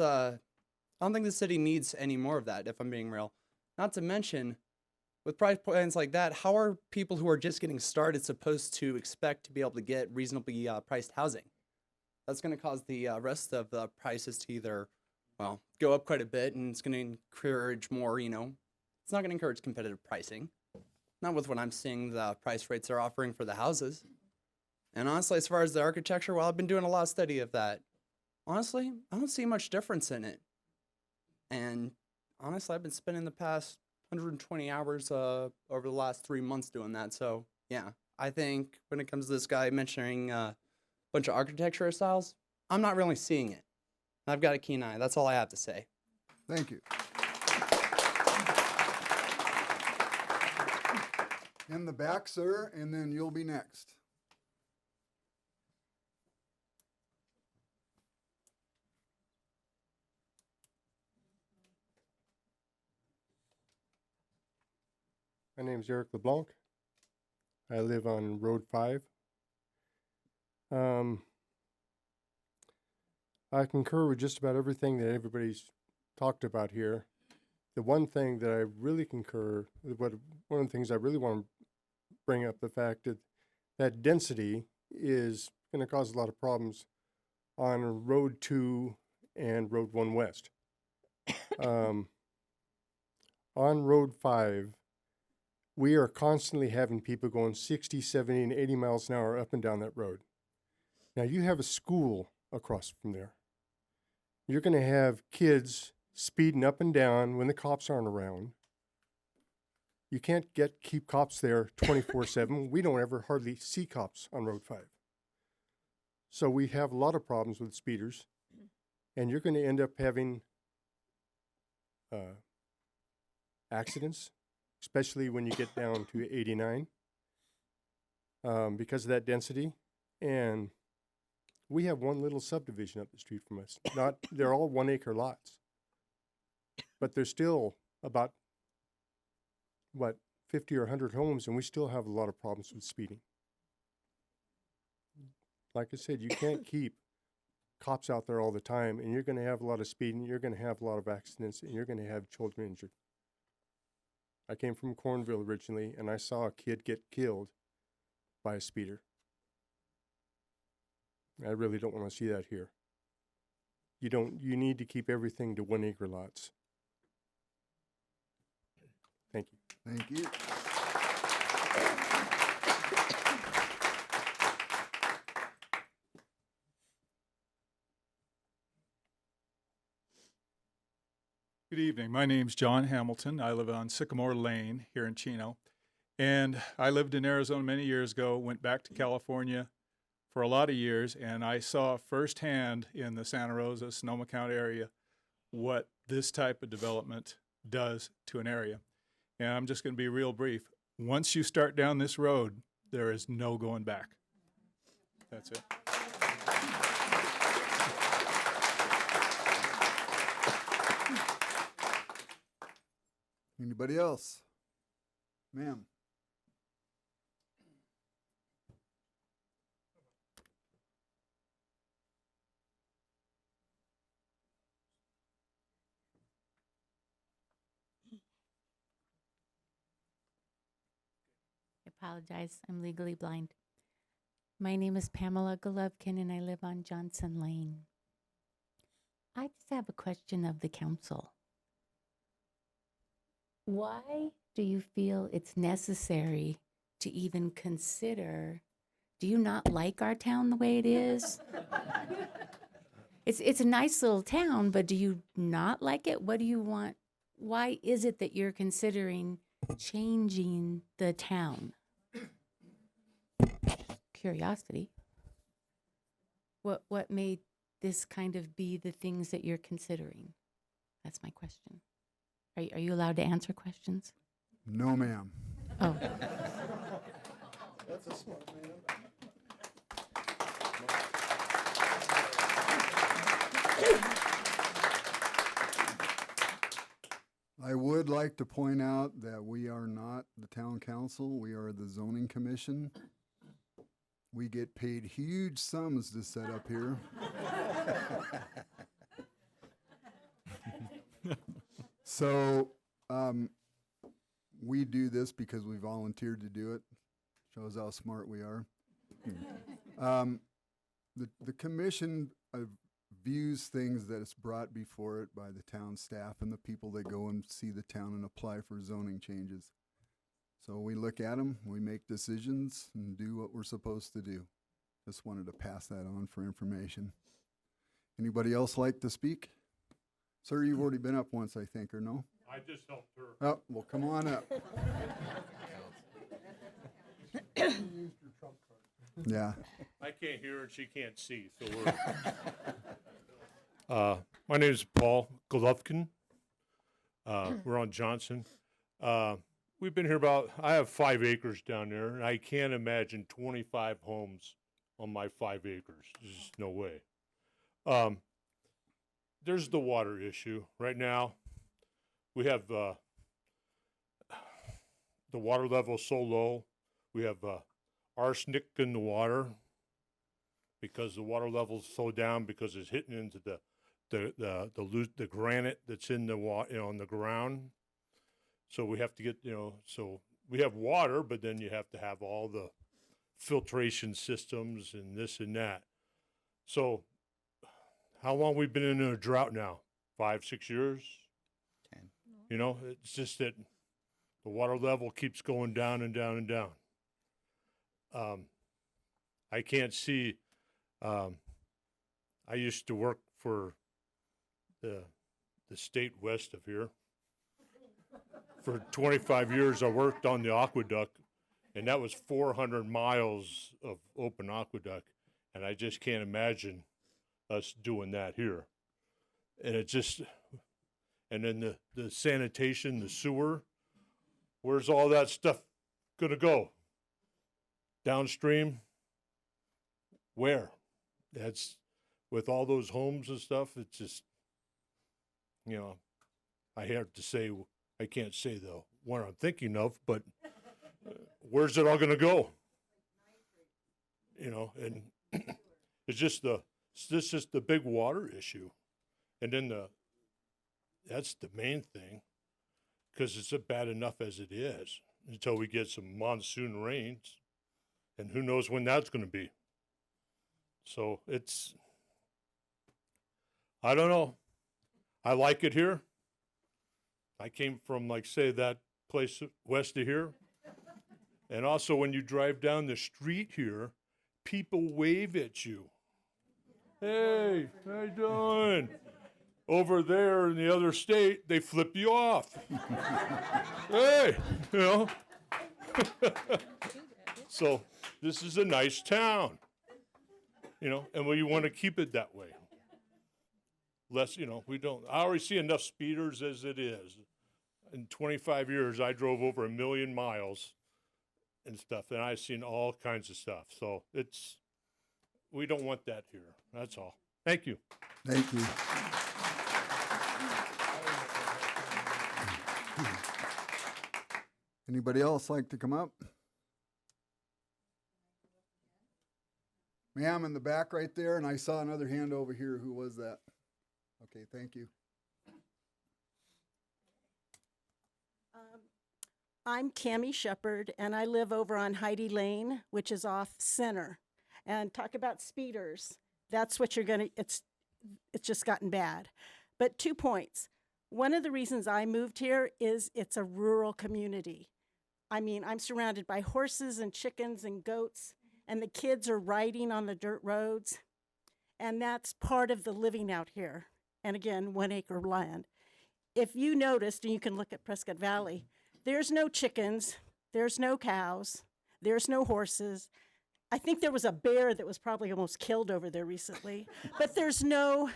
city needs any more of that, if I'm being real. Not to mention, with price plans like that, how are people who are just getting started supposed to expect to be able to get reasonably priced housing? That's going to cause the rest of the prices to either, go up quite a bit, and it's going to encourage more, it's not going to encourage competitive pricing. Not with what I'm seeing the price rates are offering for the houses. And honestly, as far as the architecture, well, I've been doing a lot of study of that. Honestly, I don't see much difference in it. And honestly, I've been spending the past 120 hours over the last 3 months doing that. So, yeah, I think when it comes to this guy mentioning a bunch of architecture styles, I'm not really seeing it. I've got a keen eye. That's all I have to say. Thank you. In the back, sir, and then you'll be next. My name is Eric LeBlanc. I live on Road 5. I concur with just about everything that everybody's talked about here. The one thing that I really concur, one of the things I really want to bring up, the fact that density is going to cause a lot of problems on Road 2 and Road 1 West. On Road 5, we are constantly having people going 60, 70, and 80 miles an hour up and down that road. Now, you have a school across from there. You're going to have kids speeding up and down when the cops aren't around. You can't keep cops there 24/7. We don't ever hardly see cops on Road 5. So we have a lot of problems with speeders, and you're going to end up having accidents, especially when you get down to 89, because of that density. And we have one little subdivision up the street from us. They're all 1 acre lots. But there's still about, 50 or 100 homes, and we still have a lot of problems with speeding. Like I said, you can't keep cops out there all the time, and you're going to have a lot of speeding, you're going to have a lot of accidents, and you're going to have children injured. I came from Cornville originally, and I saw a kid get killed by a speeder. I really don't want to see that here. You need to keep everything to 1 acre lots. Thank you. Thank you. Good evening. My name's John Hamilton. I live on Sycamore Lane here in Chino. And I lived in Arizona many years ago, went back to California for a lot of years, and I saw firsthand in the Santa Rosa, Sonoma County area what this type of development does to an area. And I'm just going to be real brief. Once you start down this road, there is no going back. That's it. Anybody else? Ma'am. I apologize. I'm legally blind. My name is Pamela Golovkin, and I live on Johnson Lane. I just have a question of the council. Why do you feel it's necessary to even consider? Do you not like our town the way it is? It's a nice little town, but do you not like it? What do you want? Why is it that you're considering changing the town? Curiosity. What made this kind of be the things that you're considering? That's my question. Are you allowed to answer questions? No, ma'am. Oh. That's a smart man. I would like to point out that we are not the town council. We are the zoning commission. We get paid huge sums to set up here. So we do this because we volunteered to do it. Shows how smart we are. The commission views things that is brought before it by the town staff and the people that go and see the town and apply for zoning changes. So we look at them, we make decisions, and do what we're supposed to do. Just wanted to pass that on for information. Anybody else like to speak? Sir, you've already been up once, I think, or no? I just helped her. Oh, well, come on up. Yeah. I can't hear and she can't see, so we're. My name is Paul Golovkin. We're on Johnson. We've been here I have 5 acres down there, and I can't imagine 25 homes on my 5 acres. There's just no way. There's the water issue. Right now, we have the water level so low. We have arsenic in the water because the water level is so down because it's hitting into the granite that's in the on the ground. So we have to get so we have water, but then you have to have all the filtration systems and this and that. So how long we've been in a drought now? 5, 6 years? 10. It's just that the water level keeps going down and down and down. I can't see. I used to work for the state west of here. For 25 years, I worked on the aqueduct, and that was 400 miles of open aqueduct, and I just can't imagine us doing that here. And and then the sanitation, the sewer, where's all that stuff gonna go? Downstream? where? That's, with all those homes and stuff, it's just, you know, I have to say, I can't say the one I'm thinking of, but where's it all gonna go? You know, and it's just the big water issue. And then that's the main thing, because it's bad enough as it is until we get some monsoon rains, and who knows when that's gonna be. So I don't know. I like it here. I came from, like, say, that place west of here. And also, when you drive down the street here, people wave at you. Hey, how you doing? Over there in the other state, they flip you off. Hey, you know. So this is a nice town, you know, and we want to keep it that way. Less, you know, I already see enough speeders as it is. In 25 years, I drove over 1 million miles and stuff, and I've seen all kinds of stuff. So we don't want that here. That's all. Thank you. Thank you. Anybody else like to come up? Ma'am, in the back right there, and I saw another hand over here. Who was that? Okay, thank you. I'm Cammie Shepherd, and I live over on Heidi Lane, which is off Center. And talk about speeders. That's what it's just gotten bad. But 2 points. One of the reasons I moved here is it's a rural community. I mean, I'm surrounded by horses and chickens and goats, and the kids are riding on the dirt roads. And that's part of the living out here. And again, 1 acre land. If you noticed, and you can look at Prescott Valley, there's no chickens, there's no cows, there's no horses. I think there was a bear that was probably almost killed over there recently, but there's no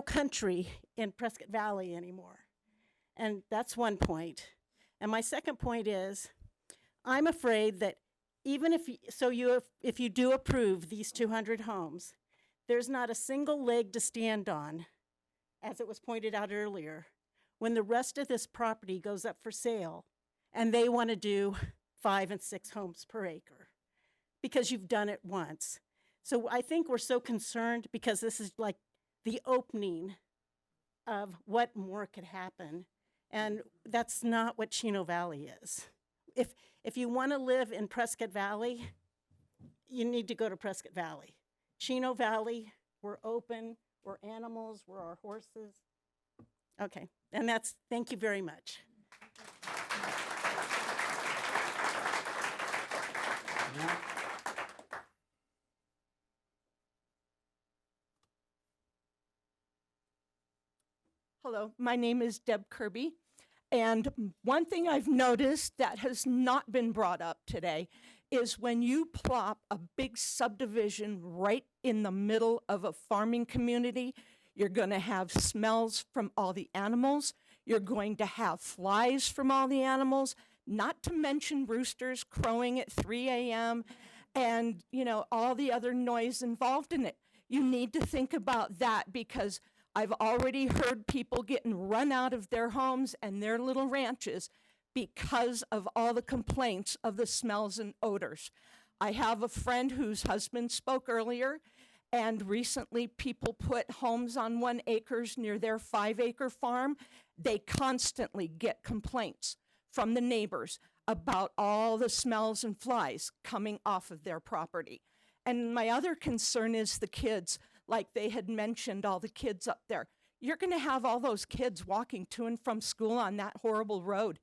country in Prescott Valley anymore. And that's one point. And my second point is, I'm afraid that even if you do approve these 200 homes, there's not a single leg to stand on, as it was pointed out earlier, when the rest of this property goes up for sale and they want to do 5 and 6 homes per acre because you've done it once. So I think we're so concerned because this is like the opening of what more could happen. And that's not what Chino Valley is. If you want to live in Prescott Valley, you need to go to Prescott Valley. Chino Valley, we're open, we're animals, we're our horses. Okay, and thank you very much. Hello, my name is Deb Kirby, and one thing I've noticed that has not been brought up today is when you plop a big subdivision right in the middle of a farming community, you're going to have smells from all the animals, you're going to have flies from all the animals, not to mention roosters crowing at 3 a.m. and, all the other noise involved in it. You need to think about that because I've already heard people getting run out of their homes and their little ranches because of all the complaints of the smells and odors. I have a friend whose husband spoke earlier, and recently people put homes on 1 acre near their 5 acre farm. They constantly get complaints from the neighbors about all the smells and flies coming off of their property. And my other concern is the kids. Like they had mentioned, all the kids up there. You're going to have all those kids walking to and from school on that horrible road.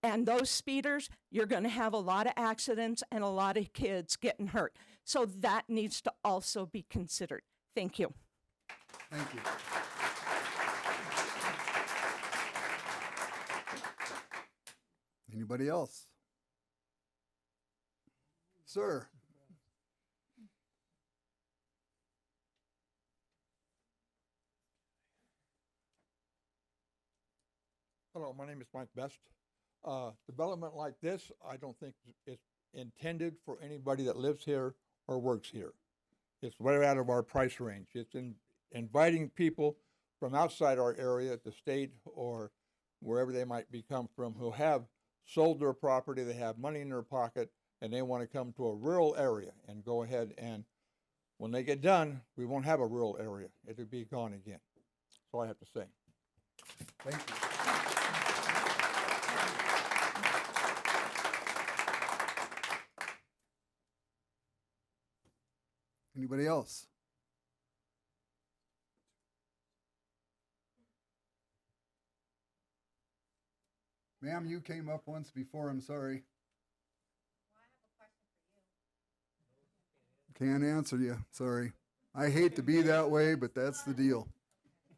And those speeders, you're going to have a lot of accidents and a lot of kids getting hurt. So that needs to also be considered. Thank you. Thank you. Anybody else? Sir. Hello, my name is Mike Best. Development like this, I don't think it's intended for anybody that lives here or works here. It's way out of our price range. It's inviting people from outside our area, the state or wherever they might be come from, who have sold their property, they have money in their pocket, and they want to come to a rural area and go ahead and when they get done, we won't have a rural area. It'll be gone again. That's all I have to say. Thank you. Anybody else? Ma'am, you came up once before, I'm sorry. Can't answer you, sorry. I hate to be that way, but that's the deal.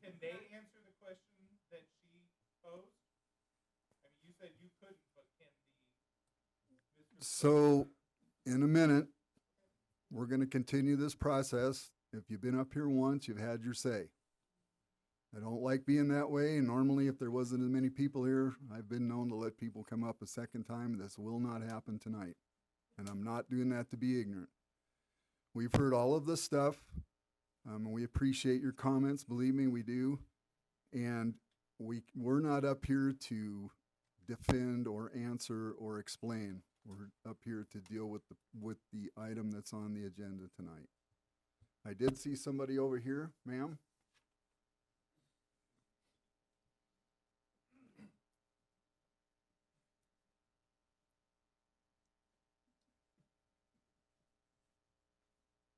Can they answer the question that she posed? I mean, you said you couldn't, but can the... So, in a minute, we're going to continue this process. If you've been up here once, you've had your say. I don't like being that way. Normally, if there wasn't as many people here, I've been known to let people come up a second time. This will not happen tonight. And I'm not doing that to be ignorant. We've heard all of this stuff. We appreciate your comments. Believe me, we do. And we're not up here to defend or answer or explain. We're up here to deal with the item that's on the agenda tonight. I did see somebody over here, ma'am.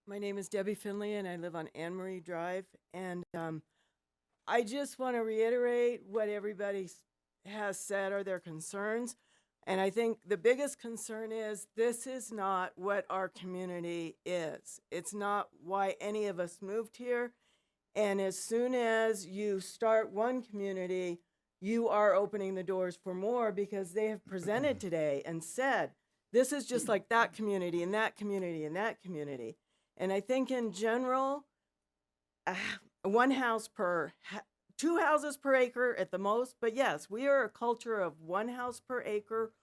My name is Debbie Finley, and I live on Anne Marie Drive. And I just want to reiterate what everybody has said are their concerns. And I think the biggest concern is this is not what our community is. It's not why any of us moved here. And as soon as you start one community, you are opening the doors for more, because they have presented today and said, this is just like that community and that community and that community. And I think in general, one house per, 2 houses per acre at the most. But yes, we are a culture of 1 house per acre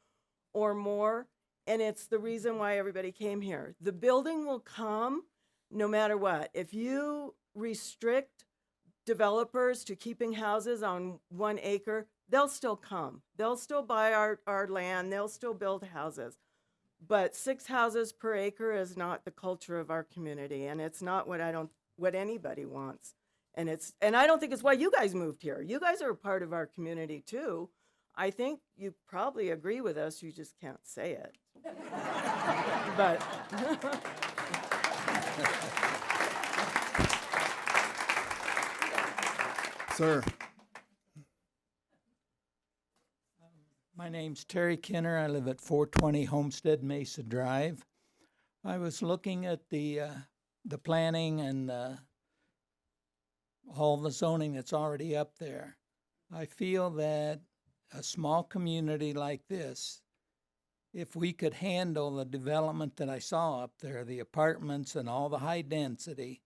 or more. And it's the reason why everybody came here. The building will come no matter what. If you restrict developers to keeping houses on 1 acre, they'll still come. They'll still buy our land. They'll still build houses. But 6 houses per acre is not the culture of our community, and it's not what anybody wants. And I don't think it's why you guys moved here. You guys are a part of our community too. I think you probably agree with us, you just can't say it. But Sir. My name's Terry Kinner. I live at 420 Homestead Mesa Drive. I was looking at the planning and all the zoning that's already up there. I feel that a small community like this, if we could handle the development that I saw up there, the apartments and all the high density,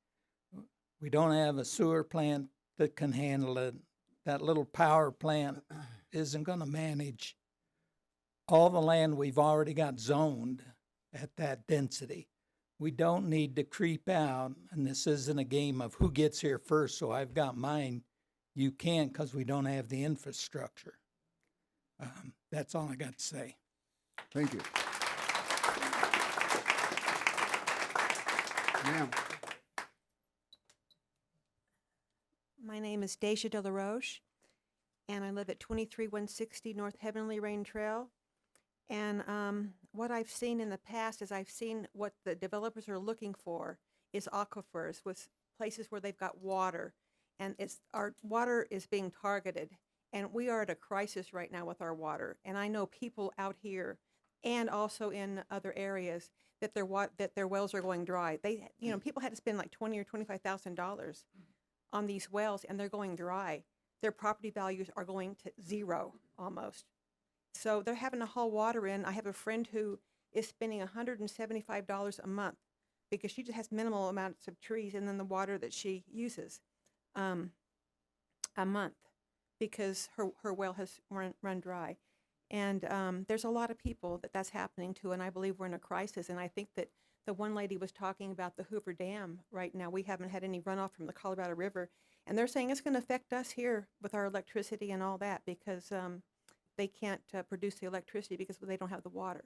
we don't have a sewer plant that can handle it. That little power plant isn't going to manage all the land we've already got zoned at that density. We don't need to creep out, and this isn't a game of who gets here first, so I've got mine. You can't, because we don't have the infrastructure. That's all I got to say. Thank you. Ma'am. My name is Dacia De La Roche, and I live at 23160 North Heavenly Rain Trail. And what I've seen in the past is I've seen what the developers are looking for is aquifers, with places where they've got water. And our water is being targeted. And we are at a crisis right now with our water. And I know people out here and also in other areas that their wells are going dry. People had to spend like $20,000 or $25,000 on these wells, and they're going dry. Their property values are going to zero almost. So they're having to haul water in. I have a friend who is spending $175 a month because she just has minimal amounts of trees and then the water that she uses a month because her well has run dry. And there's a lot of people that's happening to, and I believe we're in a crisis. And I think that the one lady was talking about the Hoover Dam right now. We haven't had any runoff from the Colorado River, and they're saying it's going to affect us here with our electricity and all that because they can't produce the electricity because they don't have the water.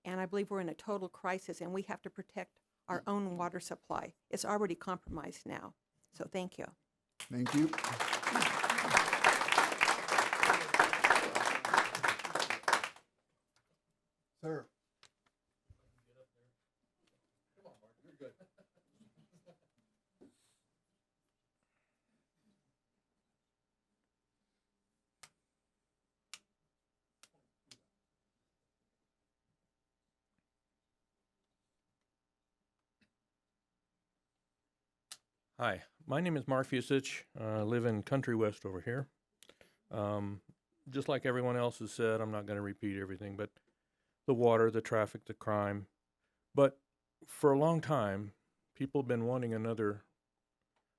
And I believe we're in a total crisis, and we have to protect our own water supply. It's already compromised now. So thank you. Thank you. Sir. Hi, my name is Mark Fusich. I live in Country West over here. Just like everyone else has said, I'm not going to repeat everything, but the water, the traffic, the crime. But for a long time, people have been wanting another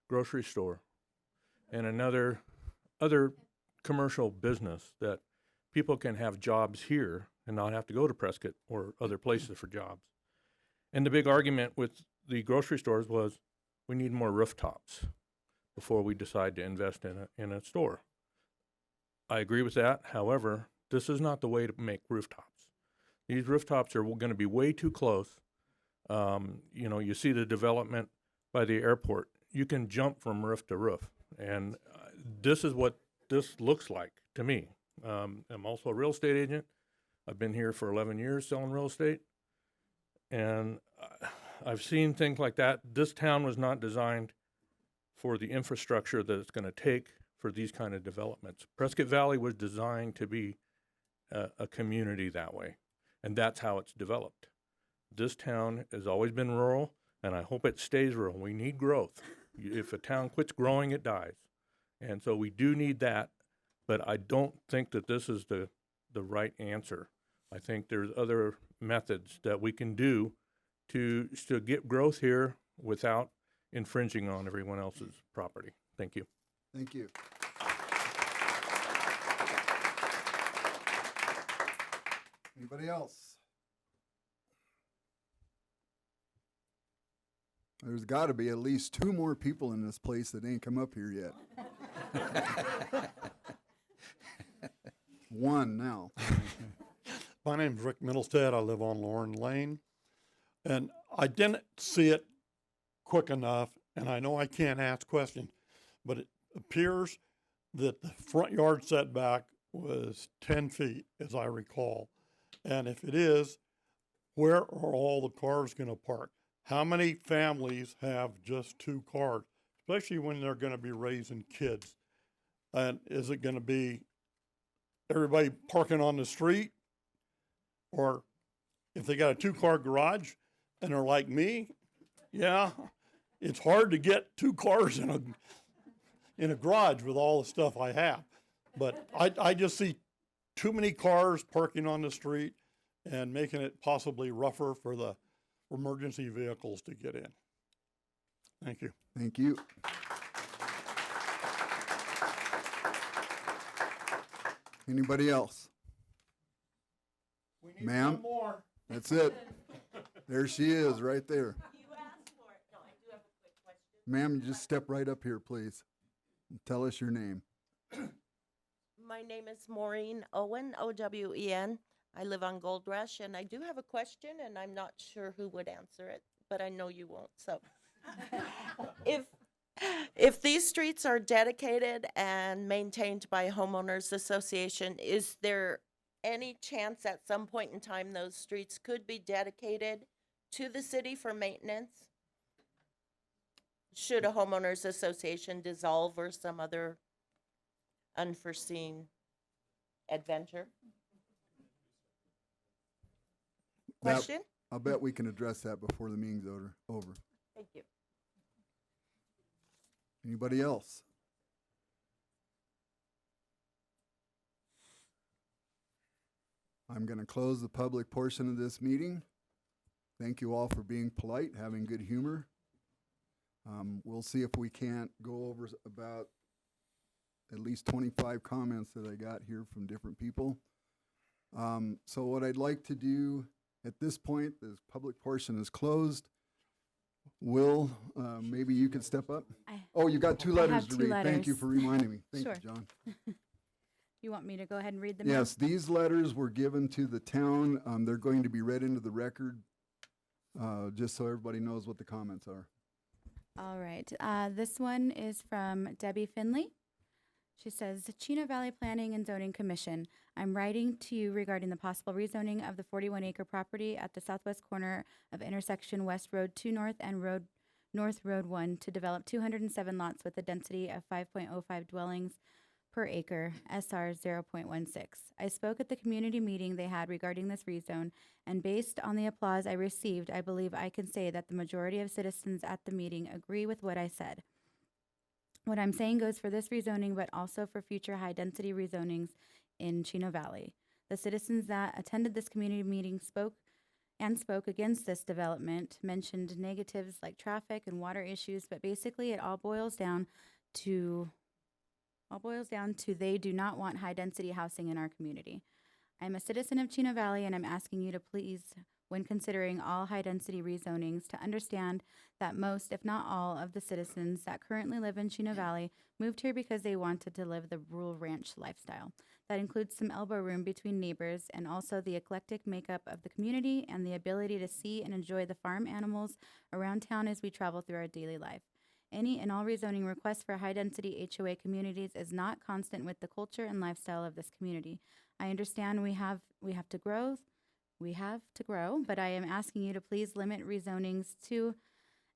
grocery store and another other commercial business that people can have jobs here and not have to go to Prescott or other places for jobs. And the big argument with the grocery stores was, we need more rooftops before we decide to invest in a store. I agree with that. However, this is not the way to make rooftops. These rooftops are going to be way too close. You know, you see the development by the airport. You can jump from roof to roof. And this is what this looks like to me. I'm also a real estate agent. I've been here for 11 years selling real estate. And I've seen things like that. This town was not designed for the infrastructure that it's going to take for these kind of developments. Prescott Valley was designed to be a community that way, and that's how it's developed. This town has always been rural, and I hope it stays rural. We need growth. If a town quits growing, it dies. And so we do need that, but I don't think that this is the right answer. I think there's other methods that we can do to get growth here without infringing on everyone else's property. Thank you. Thank you. Anybody else? There's got to be at least 2 more people in this place that ain't come up here yet. 1 now. My name's Rick Middlestead. I live on Lauren Lane. And I didn't see it quick enough, and I know I can't ask questions, but it appears that the front yard setback was 10 feet, as I recall. And if it is, where are all the cars going to park? How many families have just 2 cars, especially when they're going to be raising kids? And is it going to be everybody parking on the street? Or if they got a 2-car garage and they're like me, yeah, it's hard to get 2 cars in a garage with all the stuff I have. But I just see too many cars parking on the street and making it possibly rougher for the emergency vehicles to get in. Thank you. Thank you. Anybody else? We need Ma'am? one more. That's it. There she is, right there. You asked for it. No, I do have a quick question. Ma'am, you just step right up here, please. And tell us your name. My name is Maureen Owen, O-W-E-N. I live on Gold Rush, and I do have a question, and I'm not sure who would answer it, but I know you won't. So, if these streets are dedicated and maintained by a homeowners association, is there any chance at some point in time those streets could be dedicated to the city for maintenance? Should a homeowners association dissolve or some other unforeseen adventure? Question? I'll bet we can address that before the meeting's over. Thank you. Anybody else? I'm going to close the public portion of this meeting. Thank you all for being polite, having good humor. We'll see if we can't go over about at least 25 comments that I got here from different people. So what I'd like to do at this point, this public portion is closed. Will, maybe you could step up? Oh, you got two letters to read. Thank you for reminding me. Thank you, John. You want me to go ahead and read them? Yes, these letters were given to the town. They're going to be read into the record, just so everybody knows what the comments are. All right. This one is from Debbie Finley. She says, Chino Valley Planning and Zoning Commission, I'm writing to you regarding the possible rezoning of the 41-acre property at the southwest corner of intersection West Road 2 North and North Road 1 to develop 207 lots with a density of 5.05 dwellings per acre, SR 0.16. I spoke at the community meeting they had regarding this rezone, and based on the applause I received, I believe I can say that the majority of citizens at the meeting agree with what I said. What I'm saying goes for this rezoning, but also for future high-density rezonings in Chino Valley. The citizens that attended this community meeting spoke against this development, mentioned negatives like traffic and water issues, but basically it all boils down to they do not want high-density housing in our community. I'm a citizen of Chino Valley, and I'm asking you to please, when considering all high-density rezonings, to understand that most, if not all, of the citizens that currently live in Chino Valley moved here because they wanted to live the rural ranch lifestyle. That includes some elbow room between neighbors and also the eclectic makeup of the community and the ability to see and enjoy the farm animals around town as we travel through our daily life. Any and all rezoning requests for high-density HOA communities is not constant with the culture and lifestyle of this community. I understand we have to grow, but I am asking you to please limit rezonings to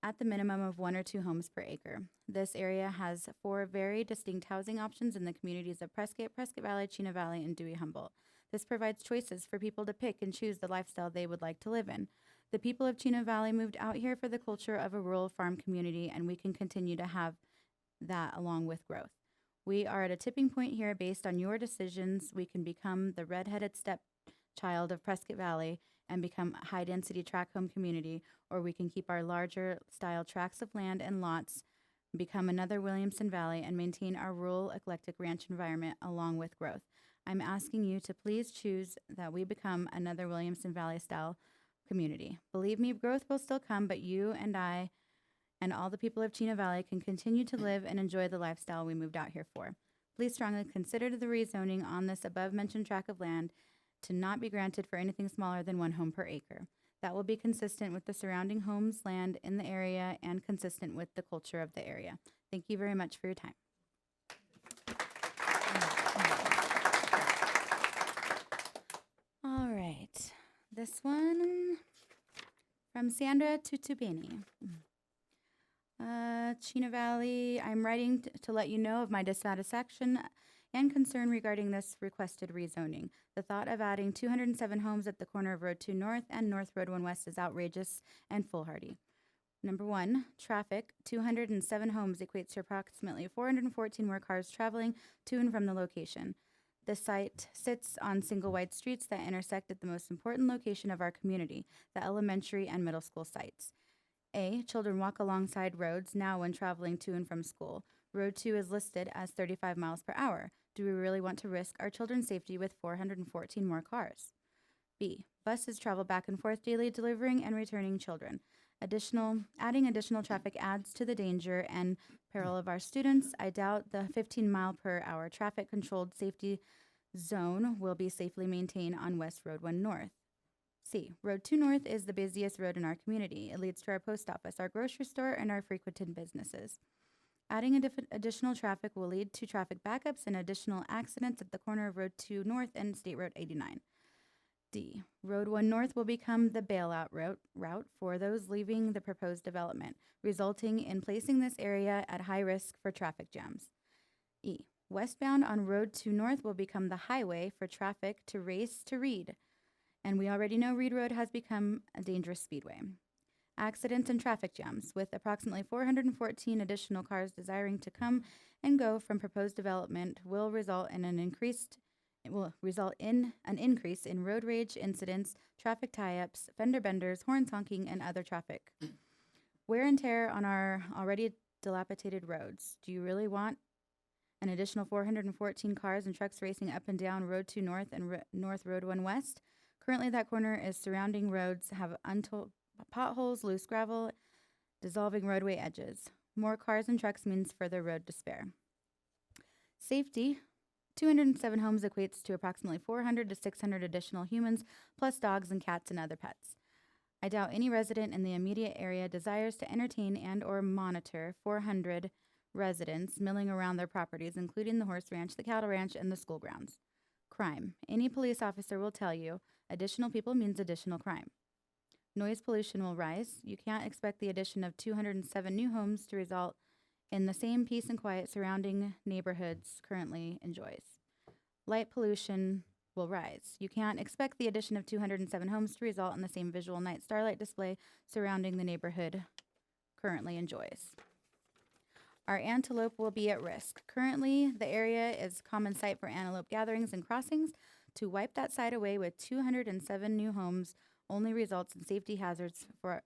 at the minimum of 1 or 2 homes per acre. This area has 4 very distinct housing options in the communities of Prescott Valley, Chino Valley, and Dewey Humboldt. This provides choices for people to pick and choose the lifestyle they would like to live in. The people of Chino Valley moved out here for the culture of a rural farm community, and we can continue to have that along with growth. We are at a tipping point here based on your decisions. We can become the red-headed stepchild of Prescott Valley and become a high-density tract home community, or we can keep our larger-style tracts of land and lots, become another Williamson Valley, and maintain our rural, eclectic ranch environment along with growth. I'm asking you to please choose that we become another Williamson Valley-style community. Believe me, growth will still come, but you and I and all the people of Chino Valley can continue to live and enjoy the lifestyle we moved out here for. Please strongly consider the rezoning on this above-mentioned tract of land to not be granted for anything smaller than 1 home per acre. That will be consistent with the surrounding homes, land in the area, and consistent with the culture of the area. Thank you very much for your time. All right. This one from Sandra Tutubini. Chino Valley, I'm writing to let you know of my dissatisfaction and concern regarding this requested rezoning. The thought of adding 207 homes at the corner of Road 2 North and North Road 1 West is outrageous and foolhardy. Number 1, traffic. 207 homes equates to approximately 414 more cars traveling to and from the location. The site sits on single wide streets that intersect at the most important location of our community, the elementary and middle school sites. A, children walk alongside roads now when traveling to and from school. Road 2 is listed as 35 miles per hour. Do we really want to risk our children's safety with 414 more cars? B, buses travel back and forth daily delivering and returning children. Adding additional traffic adds to the danger and peril of our students. I doubt the 15 mile per hour traffic controlled safety zone will be safely maintained on West Road 1 North. C, Road 2 North is the busiest road in our community. It leads to our post office, our grocery store, and our frequented businesses. Adding additional traffic will lead to traffic backups and additional accidents at the corner of Road 2 North and State Road 89. D, Road 1 North will become the bailout route for those leaving the proposed development, resulting in placing this area at high risk for traffic jams. E, westbound on Road 2 North will become the highway for traffic to race to Reed, and we already know Reed Road has become a dangerous speedway. Accidents and traffic jams, with approximately 414 additional cars desiring to come and go from proposed development, will result in an increase in road rage incidents, traffic tie-ups, fender benders, horns honking, and other traffic. Wear and tear on our already dilapidated roads. Do you really want An additional 414 cars and trucks racing up and down Road 2 North and North Road 1 West. Currently, that corner is surrounding roads have untold potholes, loose gravel, dissolving roadway edges. More cars and trucks means further road despair. Safety. 207 homes equates to approximately 400 to 600 additional humans, plus dogs and cats and other pets. I doubt any resident in the immediate area desires to entertain and or monitor 400 residents milling around their properties, including the horse ranch, the cattle ranch, and the school grounds. Crime. Any police officer will tell you additional people means additional crime. Noise pollution will rise. You can't expect the addition of 207 new homes to result in the same peace and quiet surrounding neighborhoods currently enjoys. Light pollution will rise. You can't expect the addition of 207 homes to result in the same visual night starlight display surrounding the neighborhood currently enjoys. Our antelope will be at risk. Currently, the area is common site for antelope gatherings and crossings. To wipe that site away with 207 new homes only results in safety hazards for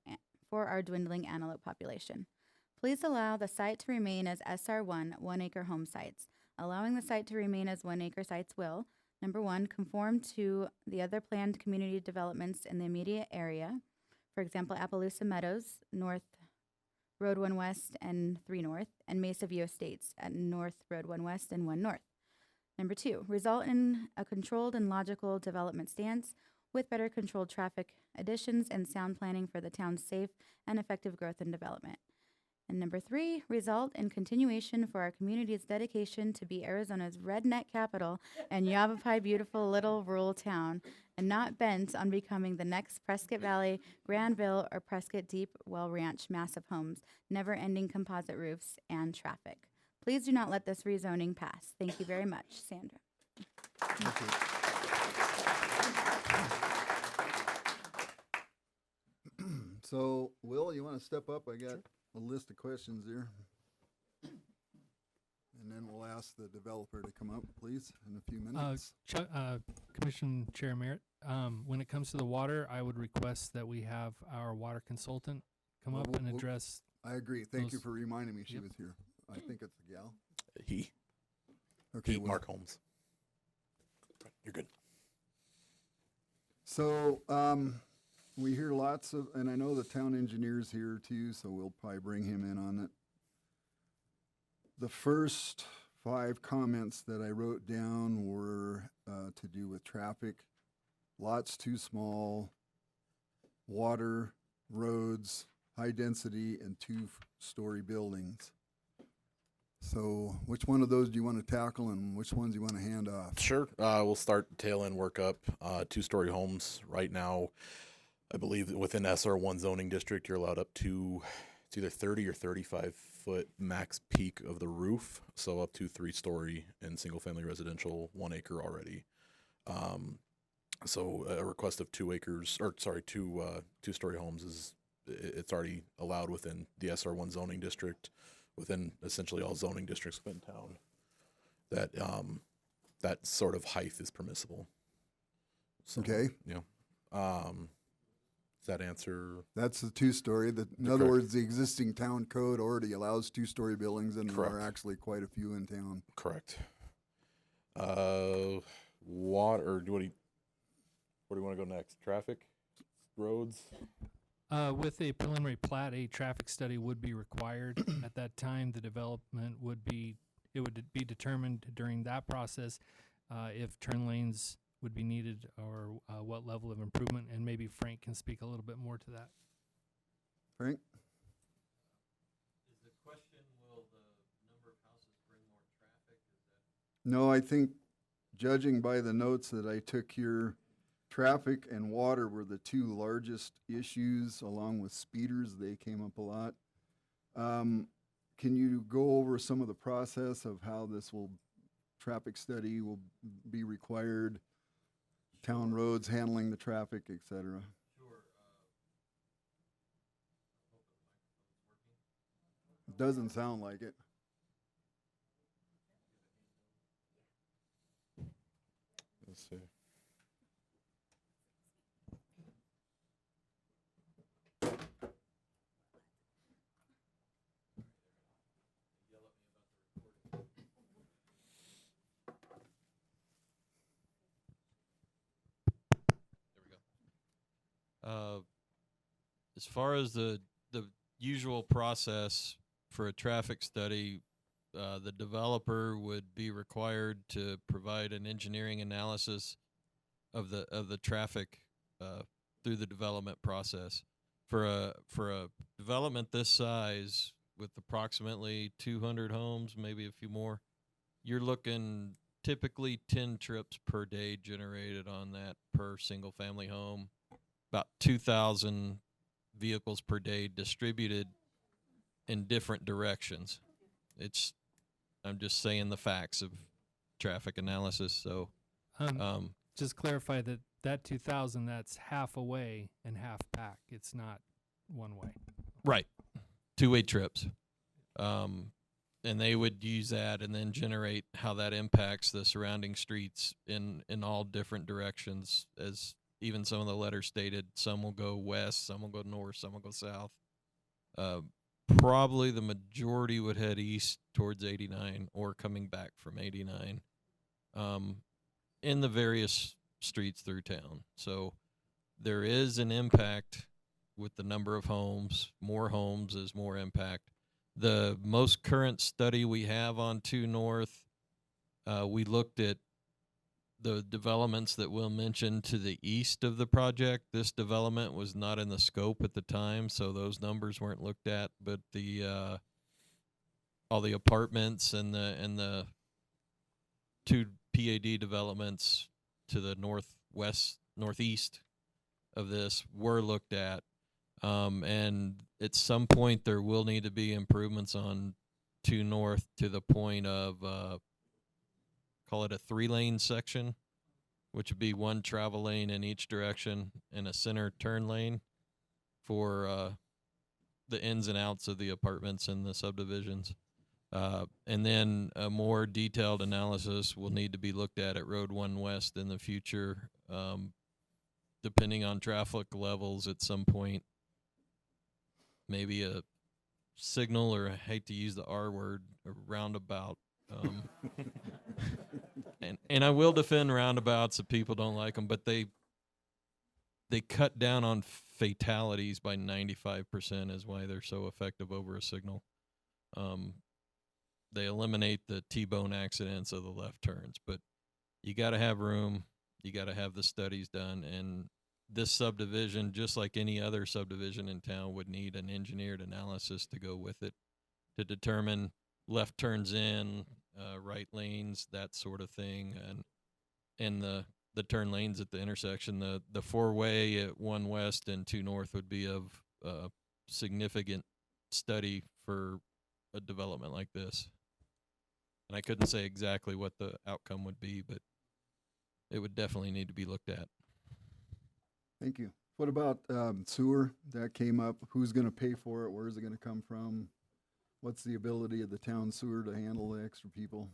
our dwindling antelope population. Please allow the site to remain as SR1 1-acre home sites. Allowing the site to remain as 1-acre sites will, number one, conform to the other planned community developments in the immediate area. For example, Appaloosa Meadows, North Road 1 West and 3 North, and Mesa View Estates at North Road 1 West and 1 North. Number two, result in a controlled and logical development stance with better controlled traffic additions and sound planning for the town's safe and effective growth and development. And number three, result in continuation for our community's dedication to be Arizona's redneck capital and Yavapai beautiful little rural town, and not bent on becoming the next Prescott Valley, Granville, or Prescott Deep Well Ranch massive homes, never-ending composite roofs, and traffic. Please do not let this rezoning pass. Thank you very much. Sandra. Thank you. So, Will, you want to step up? I got a list of questions here. And then we'll ask the developer to come up, please, in a few minutes. Commission Chair Merritt, when it comes to the water, I would request that we have our water consultant come up and address. I agree. Thank you those- for reminding me she Yep. was here. I think it's a gal. He. Okay, He, Will. Mark Holmes. You're good. So, we hear lots of, and I know the town engineer's here too, so we'll probably bring him in on it. The first 5 comments that I wrote down were to do with traffic, lots too small, water, roads, high density, and 2-story buildings. So which one of those do you want to tackle and which ones do you want to hand off? Sure. We'll start tail end work up. 2-story homes right now. I believe that within SR1 zoning district, you're allowed up to it's either 30 or 35 foot max peak of the roof. So up to 3-story in single family residential, 1 acre already. So a request of 2 acres, or sorry, 2-story homes is, it's already allowed within the SR1 zoning district, within essentially all zoning districts within town. That that sort of height is permissible. So, Okay. Yeah. Does that answer? That's the 2-story. In other words, the existing town code already allows 2-story buildings, and there are Correct. actually quite a few in town. Correct. Water, or where do you want to go next? Traffic, roads. With a preliminary plat, a traffic study would be required. At that time, the development would be determined during that process if turn lanes would be needed or what level of improvement, and maybe Frank can speak a little bit more to that. Frank? Is the question, will the number of houses bring more traffic? No, I think judging by the notes that I took here, traffic and water were the 2 largest issues, along with speeders. They came up a lot. Can you go over some of the process of how this traffic study will be required, town roads handling the traffic, et cetera? Sure. Doesn't sound like it. Let's see. as far as the usual process for a traffic study, the developer would be required to provide an engineering analysis of the traffic through the development process. For a development this size with approximately 200 homes, maybe a few more, you're looking typically 10 trips per day generated on that per single family home, about 2,000 vehicles per day distributed in different directions. I'm just saying the facts of traffic analysis. So, just clarify that 2,000, that's half away and half back. It's not one way. Right. Two-way trips. And they would use that and then generate how that impacts the surrounding streets in all different directions. As even some of the letters stated, some will go west, some will go north, some will go south. Probably the majority would head east towards 89 or coming back from 89 in the various streets through town. So there is an impact with the number of homes. More homes is more impact. The most current study we have on 2 North, we looked at the developments that Will mentioned to the east of the project. This development was not in the scope at the time, so those numbers weren't looked at. But the all the apartments and the 2 PAD developments to the northeast of this were looked at. And at some point there will need to be improvements on 2 North to the point of call it a 3-lane section, which would be 1 travel lane in each direction and a center turn lane for the ins and outs of the apartments and the subdivisions. And then a more detailed analysis will need to be looked at Road 1 West in the future, depending on traffic levels at some point. Maybe a signal, or I hate to use the R word, a roundabout. And I will defend roundabouts if people don't like them, but they cut down on fatalities by 95% is why they're so effective over a signal. They eliminate the T-bone accidents of the left turns, but you got to have room. You got to have the studies done, and this subdivision, just like any other subdivision in town, would need an engineered analysis to go with it to determine left turns in, right lanes, that sort of thing, and the turn lanes at the intersection. The 4-way at 1 West and 2 North would be of significant study for a development like this. And I couldn't say exactly what the outcome would be, but it would definitely need to be looked at. Thank you. What about sewer? That came up. Who's going to pay for it? Where is it going to come from? What's the ability of the town sewer to handle the extra people?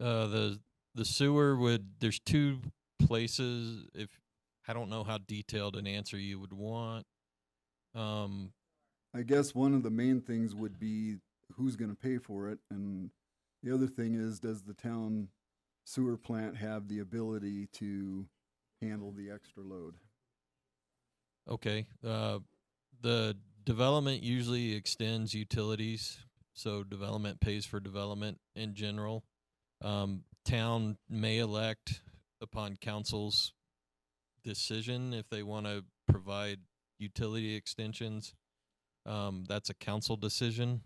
The sewer there's 2 places. If I don't know how detailed an answer you would want. I guess one of the main things would be who's going to pay for it, and the other thing is, does the town sewer plant have the ability to handle the extra load? Okay. The development usually extends utilities, so development pays for development in general. Town may elect, upon council's decision, if they want to provide utility extensions. That's a council decision.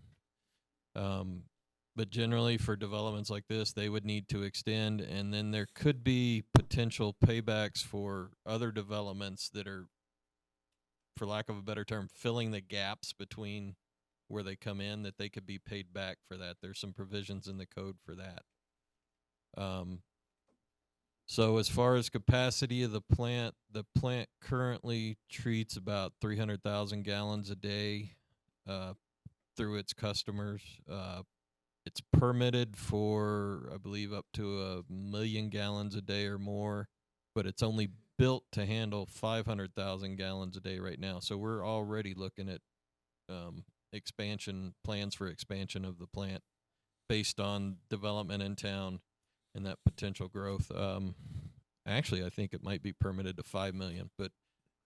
But generally for developments like this, they would need to extend, and then there could be potential paybacks for other developments that are, for lack of a better term, filling the gaps between where they come in, that they could be paid back for that. There's some provisions in the code for that. So as far as capacity of the plant currently treats about 300,000 gallons a day through its customers. It's permitted for, I believe, up to 1 million gallons a day or more, but it's only built to handle 500,000 gallons a day right now. So we're already looking at plans for expansion of the plant based on development in town and that potential growth. Actually, I think it might be permitted to 5 million, but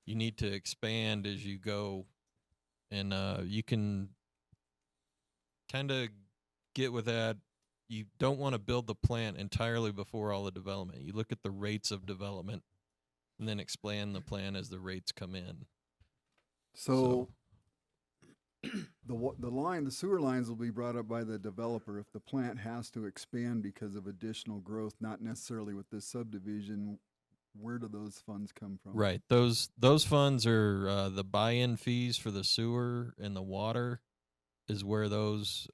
you need to expand as you go, and you can kind of get with that. You don't want to build the plant entirely before all the development. You look at the rates of development and then expand the plan as the rates come in. So the sewer lines will be brought up by the developer if the plant has to expand because of additional growth, not necessarily with this subdivision. Where do those funds come from? Right. Those funds are the buy-in fees for the sewer and the water is where those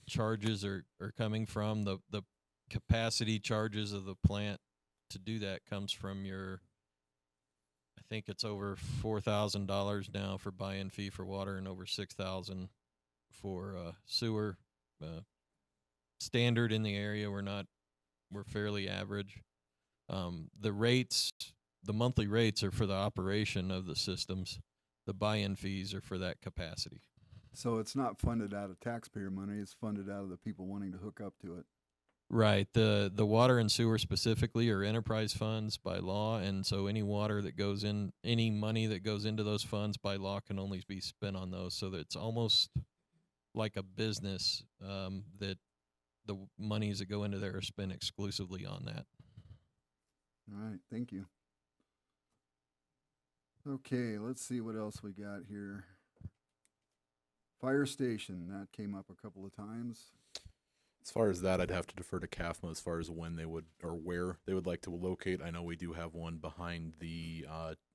charges are coming from. The capacity charges of the plant to do that comes from your, I think it's over $4,000 now for buy-in fee for water and over $6,000 for sewer. Standard in the area, we're fairly average. The rates, the monthly rates are for the operation of the systems. The buy-in fees are for that capacity. So it's not funded out of taxpayer money, it's funded out of the people wanting to hook up to it. Right. The water and sewer specifically are enterprise funds by law, and so any water that goes in, any money that goes into those funds by law can only be spent on those. So that it's almost like a business that the monies that go into there are spent exclusively on that. All right, thank you. Okay, let's see what else we got here. Fire station, that came up a couple of times. As far as that, I'd have to defer to CAFMA as far as when they would, or where they would like to locate. I know we do have one behind the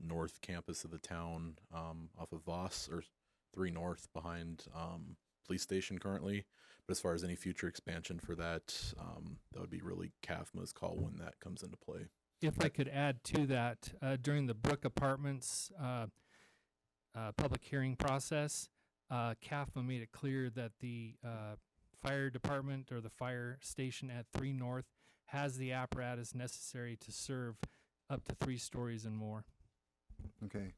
north campus of the town off of Voss, or 3 North behind police station currently. But as far as any future expansion for that, that would be really CAFMA's call when that comes into play. If I could add to that, during the Brook Apartments public hearing process, CAFMA made it clear that the fire department or the fire station at 3 North has the apparatus necessary to serve up to 3 stories and more. Okay.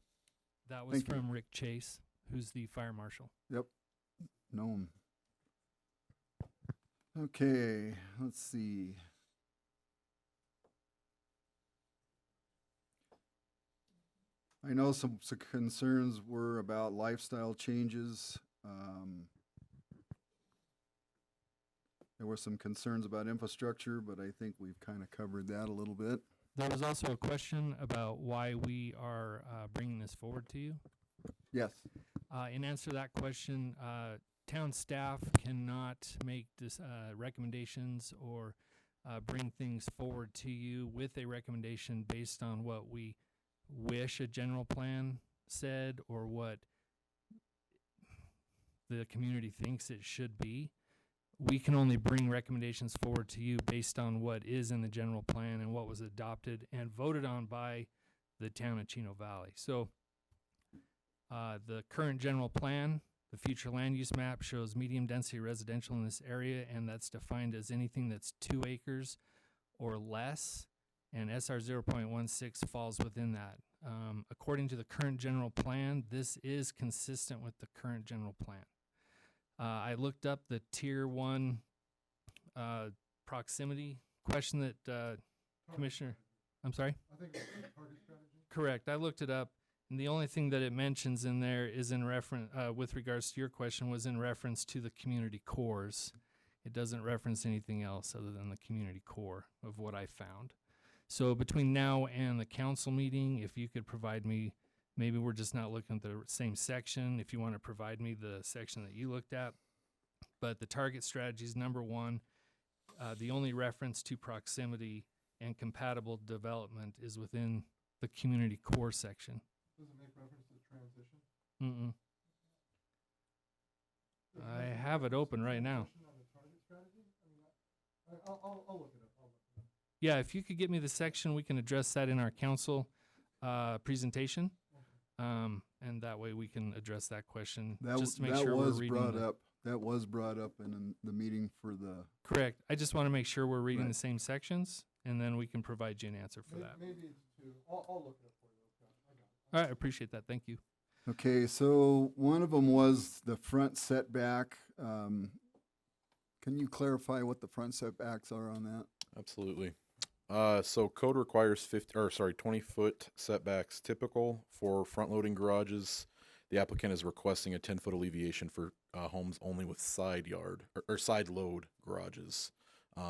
That was from Rick Chase, who's the fire marshal. Yep. Know him. Okay, let's see. I know some concerns were about lifestyle changes. There were some concerns about infrastructure, but I think we've kind of covered that a little bit. There was also a question about why we are bringing this forward to you. Yes. In answer to that question, town staff cannot make recommendations or bring things forward to you with a recommendation based on what we wish a general plan said or what the community thinks it should be. We can only bring recommendations forward to you based on what is in the general plan and what was adopted and voted on by the town of Chino Valley. So the current general plan, the future land use map, shows medium density residential in this area, and that's defined as anything that's 2 acres or less, and SR 0.16 falls within that. According to the current general plan, this is consistent with the current general plan. I looked up the Tier 1 proximity question that Commissioner, I'm sorry? I think it's a target strategy. Correct. I looked it up, and the only thing that it mentions in there is in reference, with regards to your question, was in reference to the community cores. It doesn't reference anything else other than the community core of what I found. So between now and the council meeting, if you could provide me, maybe we're just not looking at the same section, if you want to provide me the section that you looked at. But the target strategy is number 1. The only reference to proximity and compatible development is within the community core section. Does it make reference to transition? Mm-mm. I have it open right now. I'll look it up. Yeah, if you could get me the section, we can address that in our council presentation. And that way we can address that question just to make sure we're reading. That was brought up in the meeting for the... Correct. I just want to make sure we're reading the same sections, and then we can provide you an answer for that. Maybe it's 2. I'll look it up for you. Okay. I got it. All right, I appreciate that. Thank you. Okay, so one of them was the front setback. Can you clarify what the front setbacks are on that? Absolutely. So code requires 20-foot setbacks typical for front-loading garages. The applicant is requesting a 10-foot alleviation for homes only with side yard or side load garages.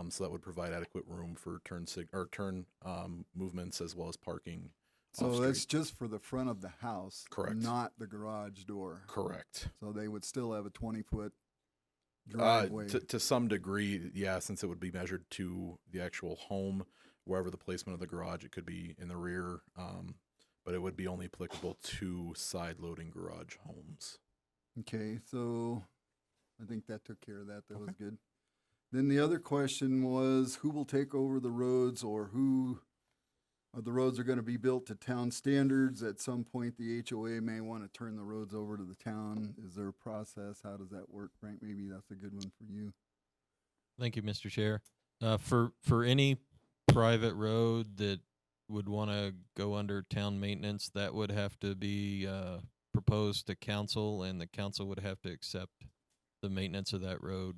So that would provide adequate room for turn movements as well as parking. So that's just for the front of the house, Correct. not the garage door. Correct. So they would still have a 20-foot driveway. To some degree, yeah, since it would be measured to the actual home, wherever the placement of the garage, it could be in the rear, but it would be only applicable to side loading garage homes. Okay, so I think that took care of that. That was good. Then the other question was, who will take over the roads, or who the roads are going to be built to town standards? At some point, the HOA may want to turn the roads over to the town. Is there a process? How does that work? Frank, maybe that's a good one for you. Thank you, Mr. Chair. For any private road that would want to go under town maintenance, that would have to be proposed to council, and the council would have to accept the maintenance of that road.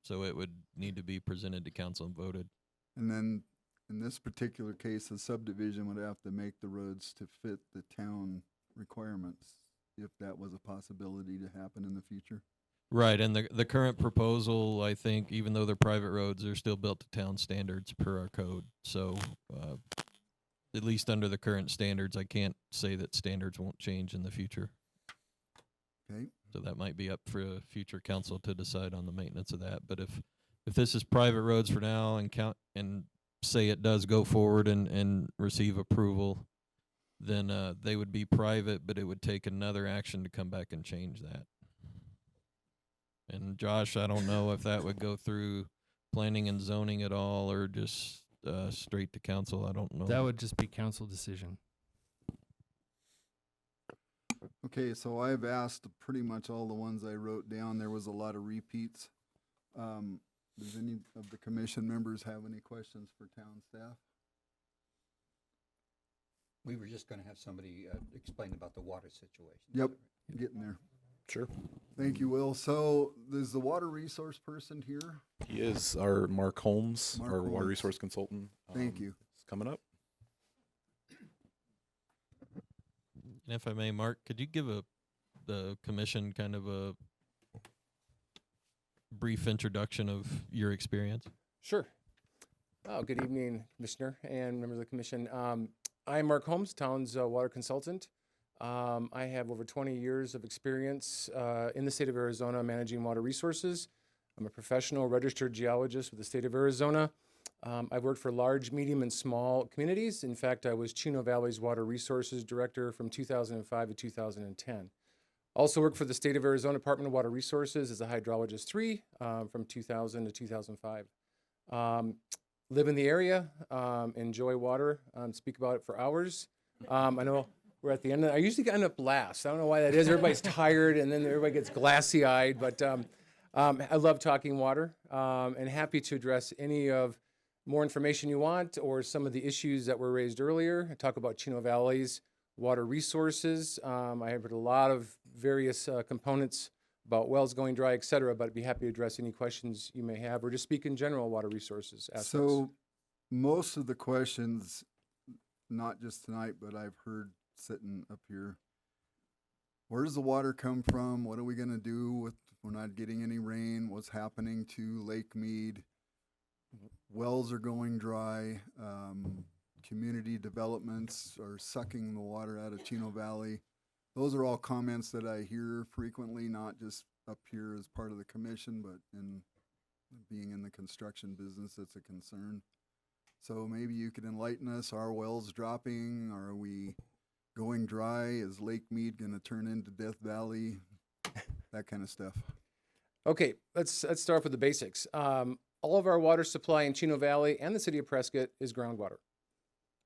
So it would need to be presented to council and voted. And then in this particular case, the subdivision would have to make the roads to fit the town requirements, if that was a possibility to happen in the future. Right, and the current proposal, I think, even though they're private roads, they're still built to town standards per our code. So at least under the current standards, I can't say that standards won't change in the future. Okay. So that might be up for a future council to decide on the maintenance of that. But if this is private roads for now and say it does go forward and receive approval, then they would be private, but it would take another action to come back and change that. And Josh, I don't know if that would go through planning and zoning at all, or just straight to council. I don't know. That would just be council decision. Okay, so I've asked pretty much all the ones I wrote down. There was a lot of repeats. Does any of the commission members have any questions for town staff? We were just going to have somebody explain about the water situation. Yep, getting there. Sure. Thank you, Will. So is the water resource person here? He is our Mark Holmes, Mark our water Holmes. resource consultant. Thank you. It's coming up. And if I may, Mark, could you give the commission kind of a brief introduction of your experience? Sure. Good evening, Commissioner and members of the Commission. I'm Mark Holmes, town's water consultant. I have over 20 years of experience in the state of Arizona managing water resources. I'm a professional registered geologist with the state of Arizona. I've worked for large, medium, and small communities. In fact, I was Chino Valley's Water Resources Director from 2005 to 2010. Also worked for the state of Arizona Department of Water Resources as a hydrologist 3 from 2000 to 2005. Live in the area, enjoy water, speak about it for hours. I know we're at the end. I usually end up last. I don't know why that is. Everybody's tired, and then everybody gets glassy-eyed. But I love talking water, and happy to address any of more information you want, or some of the issues that were raised earlier. I talk about Chino Valley's water resources. I have heard a lot of various components about wells going dry, et cetera, but I'd be happy to address any questions you may have, or just speak in general water resources aspects. So most of the questions, not just tonight, but I've heard sitting up here, where does the water come from? What are we going to do with, we're not getting any rain? What's happening to Lake Mead? Wells are going dry. Community developments are sucking the water out of Chino Valley. Those are all comments that I hear frequently, not just up here as part of the commission, but in being in the construction business, it's a concern. So maybe you could enlighten us. Are wells dropping? Are we going dry? Is Lake Mead going to turn into Death Valley? That kind of stuff. Okay, let's start with the basics. All of our water supply in Chino Valley and the city of Prescott is groundwater.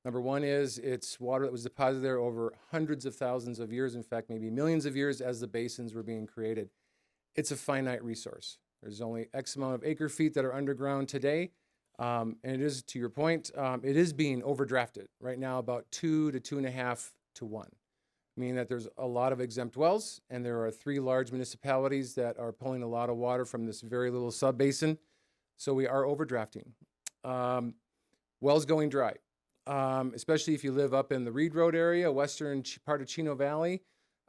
Number one is it's water that was deposited there over hundreds of thousands of years, in fact, maybe millions of years as the basins were being created. It's a finite resource. There's only X amount of acre feet that are underground today. And it is, to your point, it is being overdrafted right now, about 2 to 2.5 to 1, meaning that there's a lot of exempt wells, and there are 3 large municipalities that are pulling a lot of water from this very little sub-basin. So we are overdrafting. wells going dry, especially if you live up in the Reed Road area, western part of Chino Valley.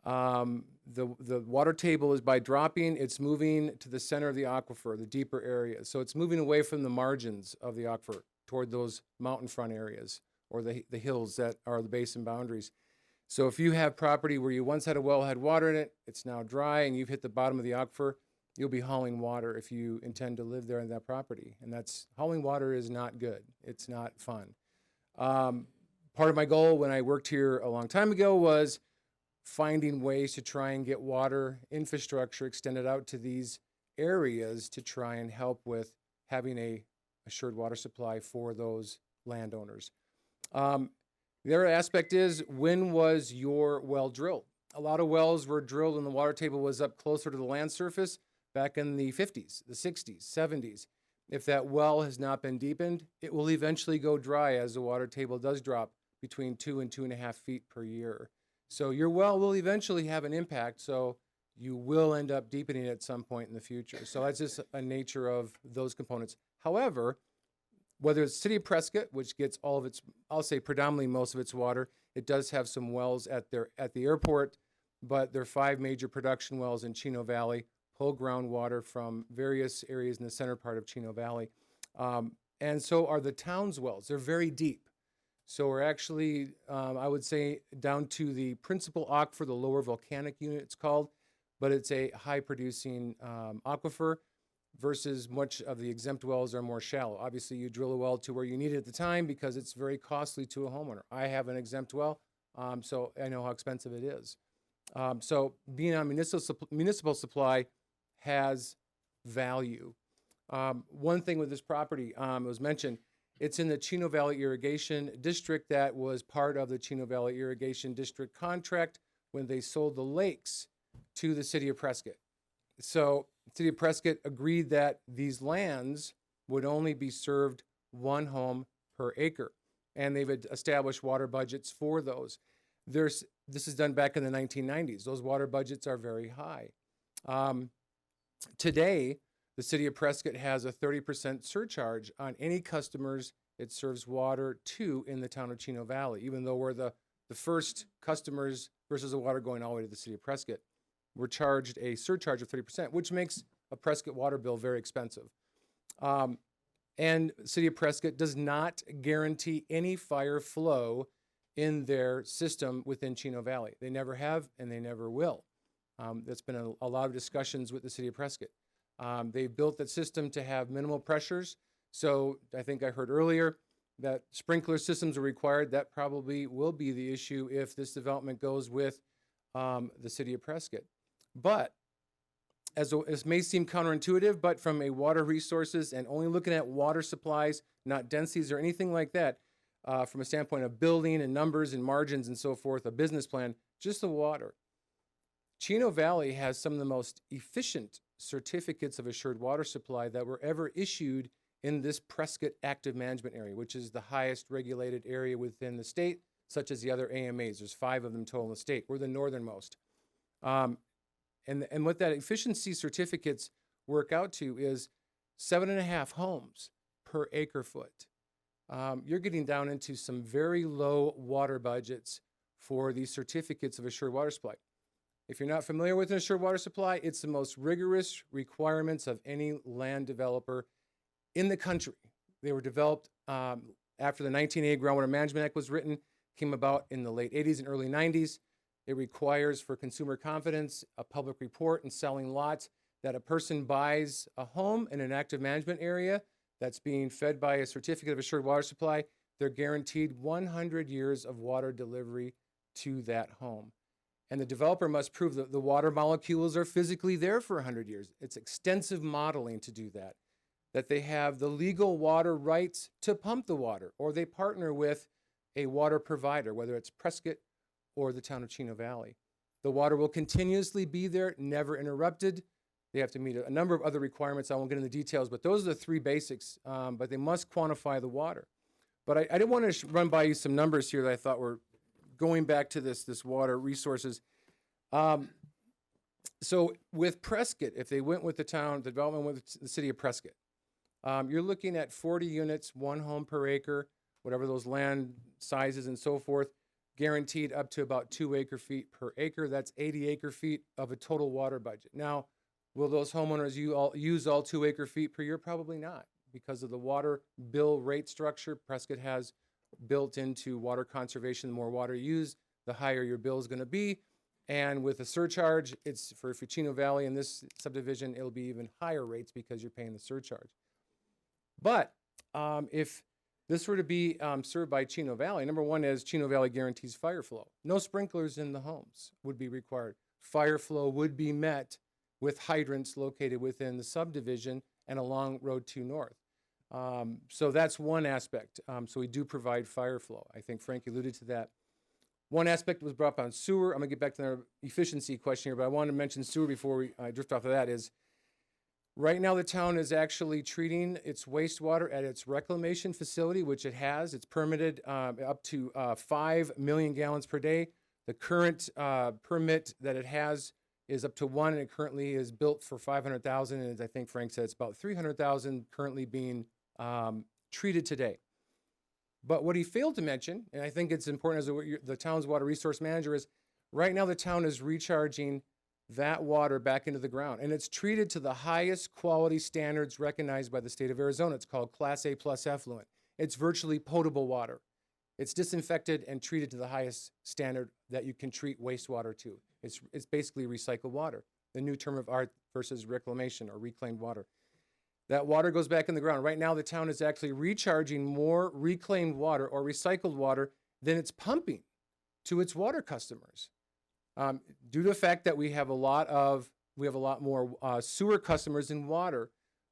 The water table is by dropping, it's moving to the center of the aquifer, the deeper areas. So it's moving away from the margins of the aquifer toward those mountain front areas or the hills that are the basin boundaries. So if you have property where you once had a well, had water in it, it's now dry, and you've hit the bottom of the aquifer, you'll be hauling water if you intend to live there on that property. And hauling water is not good. It's not fun. Part of my goal when I worked here a long time ago was finding ways to try and get water infrastructure extended out to these areas to try and help with having a assured water supply for those landowners. The other aspect is, when was your well drilled? A lot of wells were drilled when the water table was up closer to the land surface back in the 50s, the 60s, 70s. If that well has not been deepened, it will eventually go dry as the water table does drop between 2 and 2.5 feet per year. So your well will eventually have an impact, so you will end up deepening it at some point in the future. So that's just a nature of those components. However, whether it's City of Prescott, which gets all of its, I'll say predominantly most of its water, it does have some wells at the airport, but there are 5 major production wells in Chino Valley, pull groundwater from various areas in the center part of Chino Valley. And so are the town's wells. They're very deep. So we're actually, I would say, down to the principal aquifer, the lower volcanic unit it's called, but it's a high producing aquifer versus much of the exempt wells are more shallow. Obviously, you drill a well to where you need it at the time because it's very costly to a homeowner. I have an exempt well, so I know how expensive it is. So being on municipal supply has value. One thing with this property, it was mentioned, it's in the Chino Valley Irrigation District that was part of the Chino Valley Irrigation District contract when they sold the lakes to the City of Prescott. So the City of Prescott agreed that these lands would only be served 1 home per acre, and they've established water budgets for those. This is done back in the 1990s. Those water budgets are very high. Today, the City of Prescott has a 30% surcharge on any customers it serves water to in the town of Chino Valley, even though we're the first customers versus the water going all the way to the City of Prescott. We're charged a surcharge of 30%, which makes a Prescott water bill very expensive. And City of Prescott does not guarantee any fire flow in their system within Chino Valley. They never have, and they never will. That's been a lot of discussions with the City of Prescott. They've built that system to have minimal pressures. So I think I heard earlier that sprinkler systems are required. That probably will be the issue if this development goes with the City of Prescott. But as may seem counterintuitive, but from a water resources and only looking at water supplies, not densities or anything like that, from a standpoint of building and numbers and margins and so forth, a business plan, just the water. Chino Valley has some of the most efficient certificates of assured water supply that were ever issued in this Prescott active management area, which is the highest regulated area within the state, such as the other AMAs. There's 5 of them total in the state. We're the northernmost. And what that efficiency certificates work out to is 7.5 homes per acre foot. You're getting down into some very low water budgets for these certificates of assured water supply. If you're not familiar with an assured water supply, it's the most rigorous requirements of any land developer in the country. They were developed after the 1980 Groundwater Management Act was written, came about in the late 80s and early 90s. It requires for consumer confidence a public report and selling lots that a person buys a home in an active management area that's being fed by a certificate of assured water supply. They're guaranteed 100 years of water delivery to that home. And the developer must prove that the water molecules are physically there for 100 years. It's extensive modeling to do that. That they have the legal water rights to pump the water, or they partner with a water provider, whether it's Prescott or the town of Chino Valley. The water will continuously be there, never interrupted. They have to meet a number of other requirements. I won't get into the details, but those are the 3 basics, but they must quantify the water. But I did want to run by you some numbers here that I thought were going back to this water resources. So with Prescott, if they went with the town, the development with the City of Prescott, you're looking at 40 units, 1 home per acre, whatever those land sizes and so forth, guaranteed up to about 2 acre-feet per acre. That's 80 acre-feet of a total water budget. Now, will those homeowners use all 2 acre-feet per year? Probably not, because of the water bill rate structure Prescott has built into water conservation. The more water you use, the higher your bill is going to be. And with a surcharge, it's for Chino Valley in this subdivision, it'll be even higher rates because you're paying the surcharge. But if this were to be served by Chino Valley, number one is Chino Valley guarantees fire flow. No sprinklers in the homes would be required. Fire flow would be met with hydrants located within the subdivision and along Road 2 North. So that's one aspect. So we do provide fire flow. I think Frank alluded to that. One aspect was brought up on sewer. I'm gonna get back to the efficiency question here, but I wanted to mention sewer before I drift off of that is, right now the town is actually treating its wastewater at its reclamation facility, which it has. It's permitted up to 5 million gallons per day. The current permit that it has is up to 1, and it currently is built for 500,000, and as I think Frank said, it's about 300,000 currently being treated today. But what he failed to mention, and I think it's important as the town's water resource manager, is right now the town is recharging that water back into the ground, and it's treated to the highest quality standards recognized by the state of Arizona. It's called Class A plus effluent. It's virtually potable water. It's disinfected and treated to the highest standard that you can treat wastewater to. It's basically recycled water, the new term of art versus reclamation or reclaimed water. That water goes back in the ground. Right now, the town is actually recharging more reclaimed water or recycled water than it's pumping to its water customers. Due to the fact that we have a lot more sewer customers in water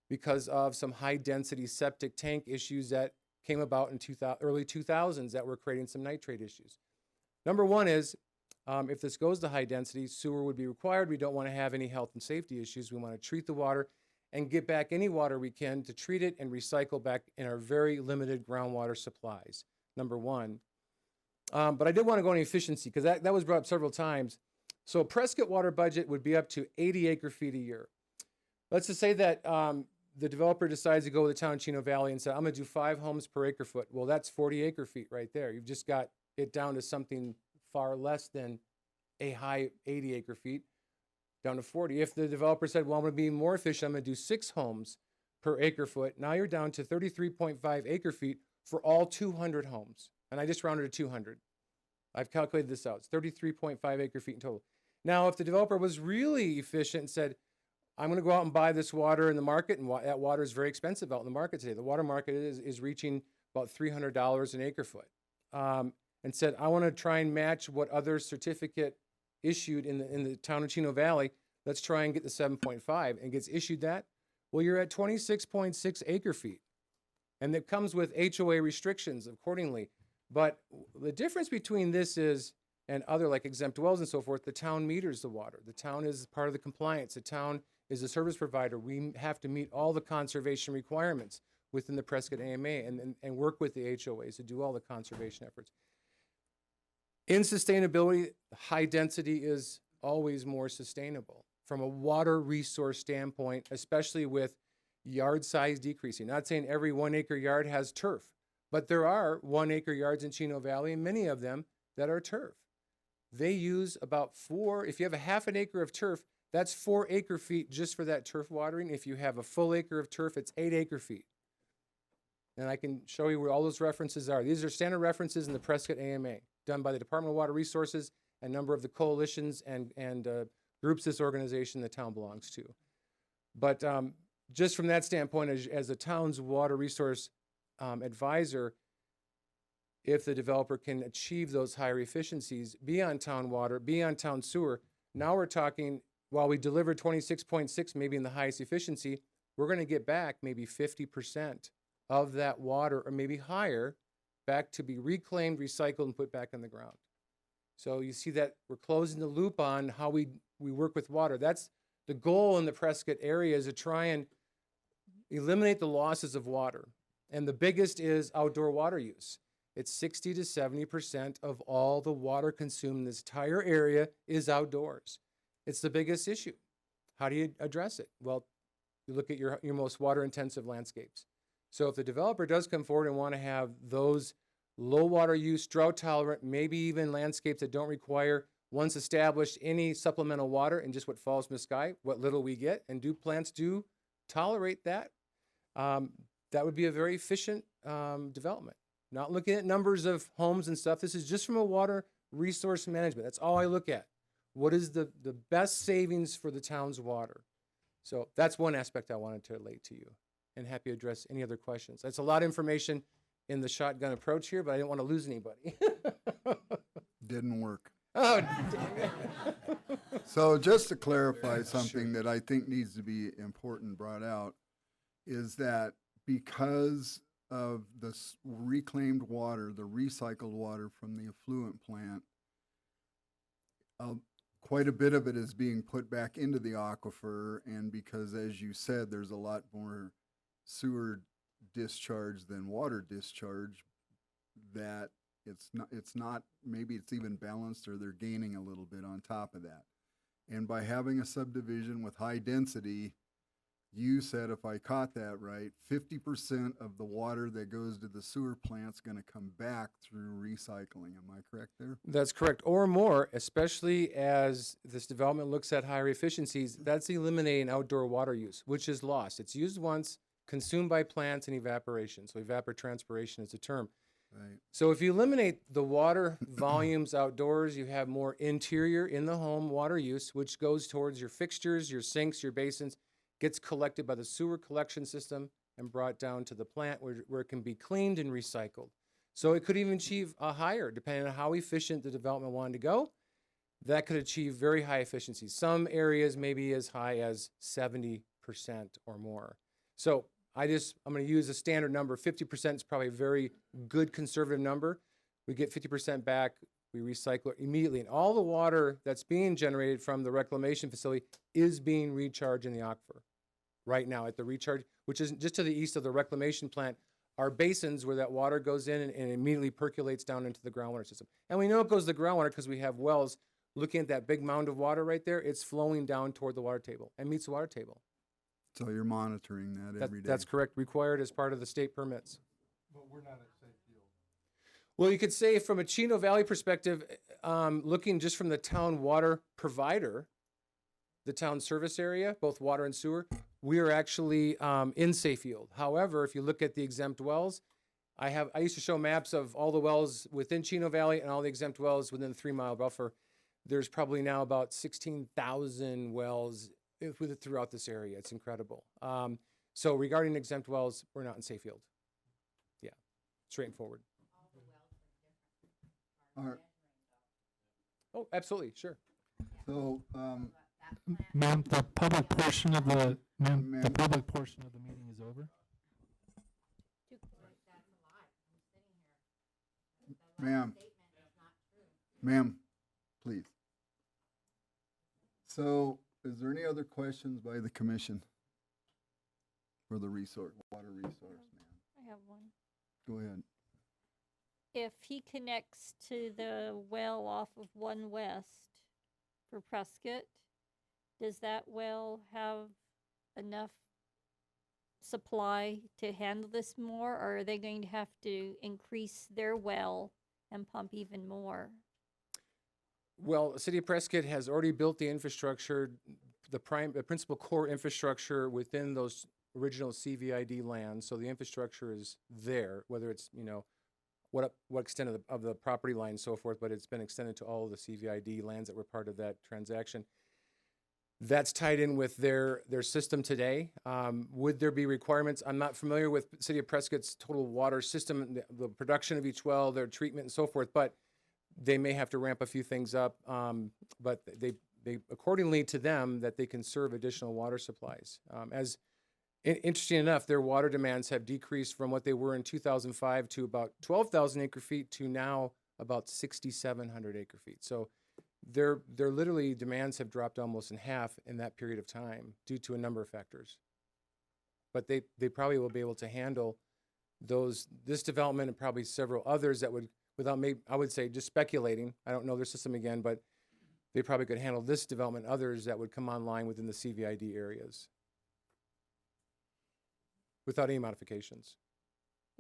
because of some high density septic tank issues that came about in early 2000s that were creating some nitrate issues. Number one is, if this goes to high density, sewer would be required. We don't want to have any health and safety issues. We want to treat the water and get back any water we can to treat it and recycle back in our very limited groundwater supplies, number one. But I did want to go on efficiency because that was brought up several times. So Prescott water budget would be up to 80 acre feet a year. Let's just say that the developer decides to go with the town of Chino Valley and say, I'm going to do 5 homes per acre foot. Well, that's 40 acre feet right there. You've just got it down to something far less than a high 80 acre feet, down to 40. If the developer said, well, I'm going to be more efficient, I'm going to do 6 homes per acre foot, now you're down to 33.5 acre feet for all 200 homes. And I just rounded to 200. I've calculated this out. It's 33.5 acre feet in total. Now, if the developer was really efficient and said, I'm going to go out and buy this water in the market, and that water is very expensive out in the market today. The water market is reaching about $300 an acre foot. And said, I want to try and match what other certificate issued in the town of Chino Valley. Let's try and get the 7.5 and gets issued that. Well, you're at 26.6 acre feet. And it comes with HOA restrictions accordingly. But the difference between this is, and other like exempt wells and so forth, the town meters the water. The town is part of the compliance. The town is a service provider. We have to meet all the conservation requirements within the Prescott AMA and work with the HOAs to do all the conservation efforts. In sustainability, high density is always more sustainable from a water resource standpoint, especially with yard size decreasing. Not saying every 1 acre yard has turf, but there are 1 acre yards in Chino Valley, and many of them that are turf. They use about 4, if you have a half an acre of turf, that's 4 acre feet just for that turf watering. If you have a full acre of turf, it's 8 acre feet. And I can show you where all those references are. These are standard references in the Prescott AMA, done by the Department of Water Resources and a number of the coalitions and groups this organization the town belongs to. But just from that standpoint, as the town's water resource advisor, if the developer can achieve those higher efficiencies, be on town water, be on town sewer, now we're talking, while we deliver 26.6, maybe in the highest efficiency, we're going to get back maybe 50% of that water, or maybe higher, back to be reclaimed, recycled, and put back in the ground. So you see that we're closing the loop on how we work with water. That's the goal in the Prescott area, is to try and eliminate the losses of water. And the biggest is outdoor water use. It's 60 to 70% of all the water consumed in this entire area is outdoors. It's the biggest issue. How do you address it? Well, you look at your most water intensive landscapes. So if the developer does come forward and want to have those low water use, drought tolerant, maybe even landscapes that don't require, once established, any supplemental water and just what falls from the sky, what little we get, and do plants do tolerate that, that would be a very efficient development. Not looking at numbers of homes and stuff. This is just from a water resource management. That's all I look at. What is the best savings for the town's water? So that's one aspect I wanted to relate to you, and happy to address any other questions. That's a lot of information in the shotgun approach here, but I didn't want to lose anybody. Didn't work. Oh, dang it. So just to clarify something that I think needs to be important brought out is that because of the reclaimed water, the recycled water from the effluent plant, quite a bit of it is being put back into the aquifer, and because, as you said, there's a lot more sewer discharge than water discharge, that it's not, maybe it's even balanced, or they're gaining a little bit on top of that. And by having a subdivision with high density, you said, if I caught that right, 50% of the water that goes to the sewer plant's going to come back through recycling. Am I correct there? That's correct, or more, especially as this development looks at higher efficiencies. That's eliminating outdoor water use, which is lost. It's used once, consumed by plants, and evaporation. So evapotranspiration is the term. Right. So if you eliminate the water volumes outdoors, you have more interior in the home water use, which goes towards your fixtures, your sinks, your basins, gets collected by the sewer collection system and brought down to the plant where it can be cleaned and recycled. So it could even achieve a higher, depending on how efficient the development wanted to go, that could achieve very high efficiencies. Some areas maybe as high as 70% or more. So I'm going to use a standard number. 50% is probably a very good conservative number. We get 50% back, we recycle it immediately. And all the water that's being generated from the reclamation facility is being recharged in the aquifer right now at the recharge, which is just to the east of the reclamation plant, are basins where that water goes in and immediately percolates down into the groundwater system. And we know it goes to the groundwater because we have wells. Looking at that big mound of water right there, it's flowing down toward the water table and meets the water table. So you're monitoring that every day. That's correct, required as part of the state permits. But we're not at safe field. Well, you could say from a Chino Valley perspective, looking just from the town water provider, the town service area, both water and sewer, we are actually in safe yield. However, if you look at the exempt wells, I used to show maps of all the wells within Chino Valley and all the exempt wells within the 3-mile buffer. There's probably now about 16,000 wells throughout this area. It's incredible. So regarding exempt wells, we're not in safe yield. Yeah, straightforward. Oh, absolutely, sure. So, Ma'am, the public portion of the the public portion of the meeting is over. Ma'am, please. So, is there any other questions by the commission for the water resource man? I have one. Go ahead. If he connects to the well off of 1 West for Prescott, does that well have enough supply to handle this more, or are they going to have to increase their well and pump even more? Well, the city of Prescott has already built the infrastructure, the principal core infrastructure within those original CVID lands. So the infrastructure is there, whether it's, what extent of the property line and so forth, but it's been extended to all of the CVID lands that were part of that transaction. That's tied in with their system today. Would there be requirements? I'm not familiar with City of Prescott's total water system, the production of each well, their treatment and so forth, but they may have to ramp a few things up. But they accordingly to them, that they can serve additional water supplies. Interesting enough, their water demands have decreased from what they were in 2005 to about 12,000 acre feet to now about 6,700 acre feet. So their literally demands have dropped almost in half in that period of time due to a number of factors. But they probably will be able to handle this development and probably several others that would, I would say just speculating, I don't know their system again, but they probably could handle this development, others that would come online within the CVID areas. without any modifications.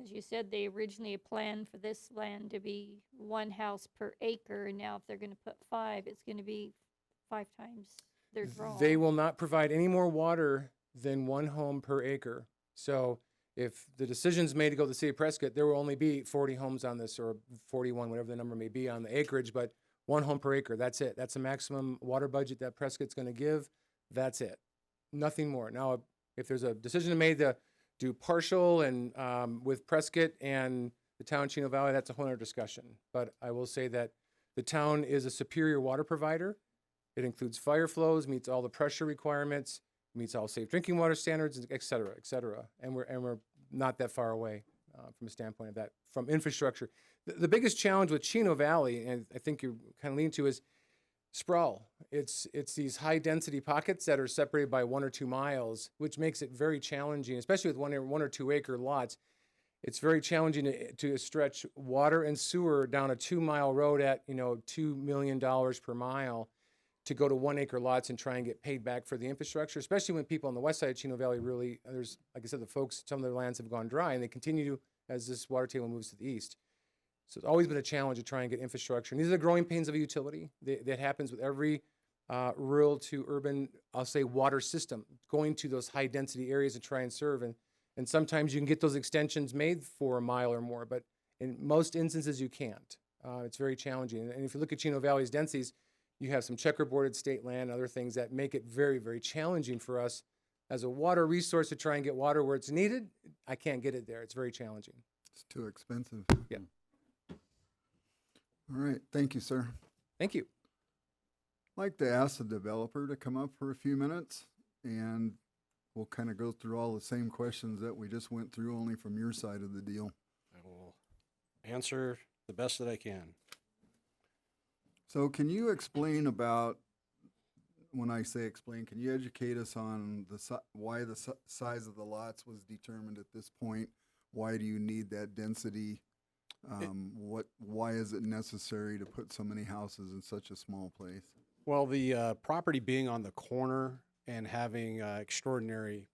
As you said, they originally planned for this land to be one house per acre, and now if they're gonna put 5, it's gonna be 5 times their draw. They will not provide any more water than 1 home per acre. So if the decision's made to go to the city of Prescott, there will only be 40 homes on this, or 41, whatever the number may be on the acreage, but 1 home per acre, that's it. That's the maximum water budget that Prescott's gonna give. That's it. Nothing more. Now, if there's a decision made to do partial and with Prescott and the town of Chino Valley, that's a whole other discussion. But I will say that the town is a superior water provider. It includes fire flows, meets all the pressure requirements, meets all safe drinking water standards, et cetera, et cetera. And we're not that far away from a standpoint of that, from infrastructure. The biggest challenge with Chino Valley, and I think you're kind of leaning to, is sprawl. It's these high density pockets that are separated by 1 or 2 miles, which makes it very challenging, especially with 1 or 2 acre lots. It's very challenging to stretch water and sewer down a 2-mile road at, $2 million per mile to go to 1 acre lots and try and get paid back for the infrastructure, especially when people on the west side of Chino Valley really, there's, like I said, some of their lands have gone dry, and they continue to, as this water table moves to the east. So it's always been a challenge to try and get infrastructure. And these are the growing pains of a utility. That happens with every rural to urban, I'll say, water system, going to those high density areas to try and serve. And sometimes you can get those extensions made for a mile or more, but in most instances you can't. It's very challenging. And if you look at Chino Valley's densities, you have some checkerboarded state land and other things that make it very, very challenging for us as a water resource to try and get water where it's needed. I can't get it there. It's very challenging. It's too expensive. Yeah. All right, thank you, sir. Thank you. I'd like to ask the developer to come up for a few minutes, and we'll kind of go through all the same questions that we just went through, only from your side of the deal. I will answer the best that I can. So can you explain about, when I say explain, can you educate us on why the size of the lots was determined at this point? Why do you need that density? Why is it necessary to put so many houses in such a small place? Well, the property being on the corner and having extraordinary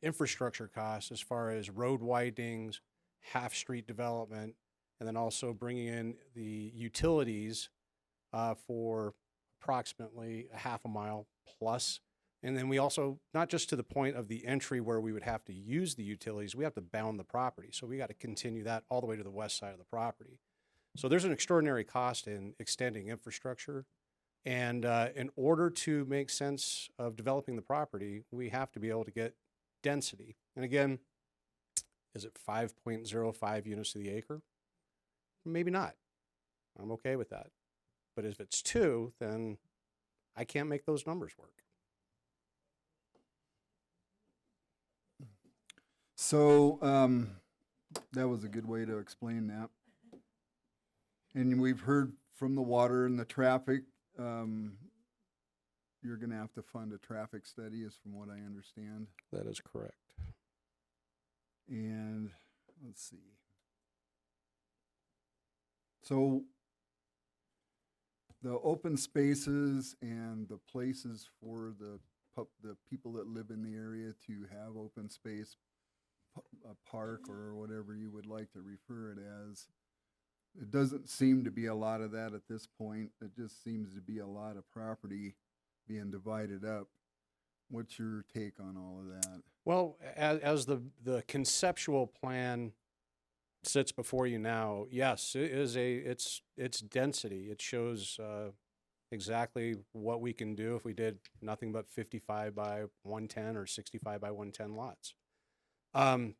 infrastructure costs as far as road widenings, half-street development, and then also bringing in the utilities for approximately a half a mile plus. And then we also, not just to the point of the entry where we would have to use the utilities, we have to bound the property. So we got to continue that all the way to the west side of the property. So there's an extraordinary cost in extending infrastructure. And in order to make sense of developing the property, we have to be able to get density. And again, is it 5.05 units to the acre? Maybe not. I'm okay with that. But if it's 2, then I can't make those numbers work. So that was a good way to explain that. And we've heard from the water and the traffic. You're going to have to fund a traffic study, is from what I understand. That is correct. And let's see. So the open spaces and the places for the people that live in the area to have open space, a park or whatever you would like to refer it as, it doesn't seem to be a lot of that at this point. It just seems to be a lot of property being divided up. What's your take on all of that? Well, as the conceptual plan sits before you now, yes, it is it's density. It shows exactly what we can do if we did nothing but 55 by 110 or 65 by 110 lots.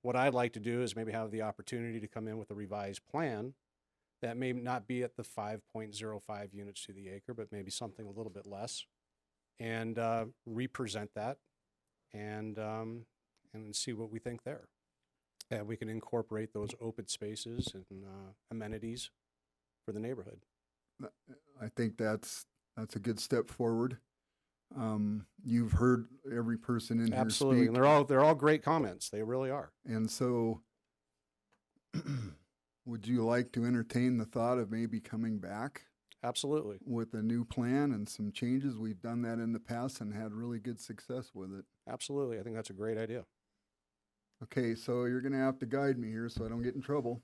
What I'd like to do is maybe have the opportunity to come in with a revised plan that may not be at the 5.05 units to the acre, but maybe something a little bit less, and represent that and see what we think there. And we can incorporate those open spaces and amenities for the neighborhood. I think that's a good step forward. You've heard every person in Absolutely. here speak. And they're all great comments. They really are. And so would you like to entertain the thought of maybe coming back? Absolutely. with a new plan and some changes. We've done that in the past and had really good success with it. Absolutely. I think that's a great idea. Okay, so you're gonna have to guide me here so I don't get in trouble.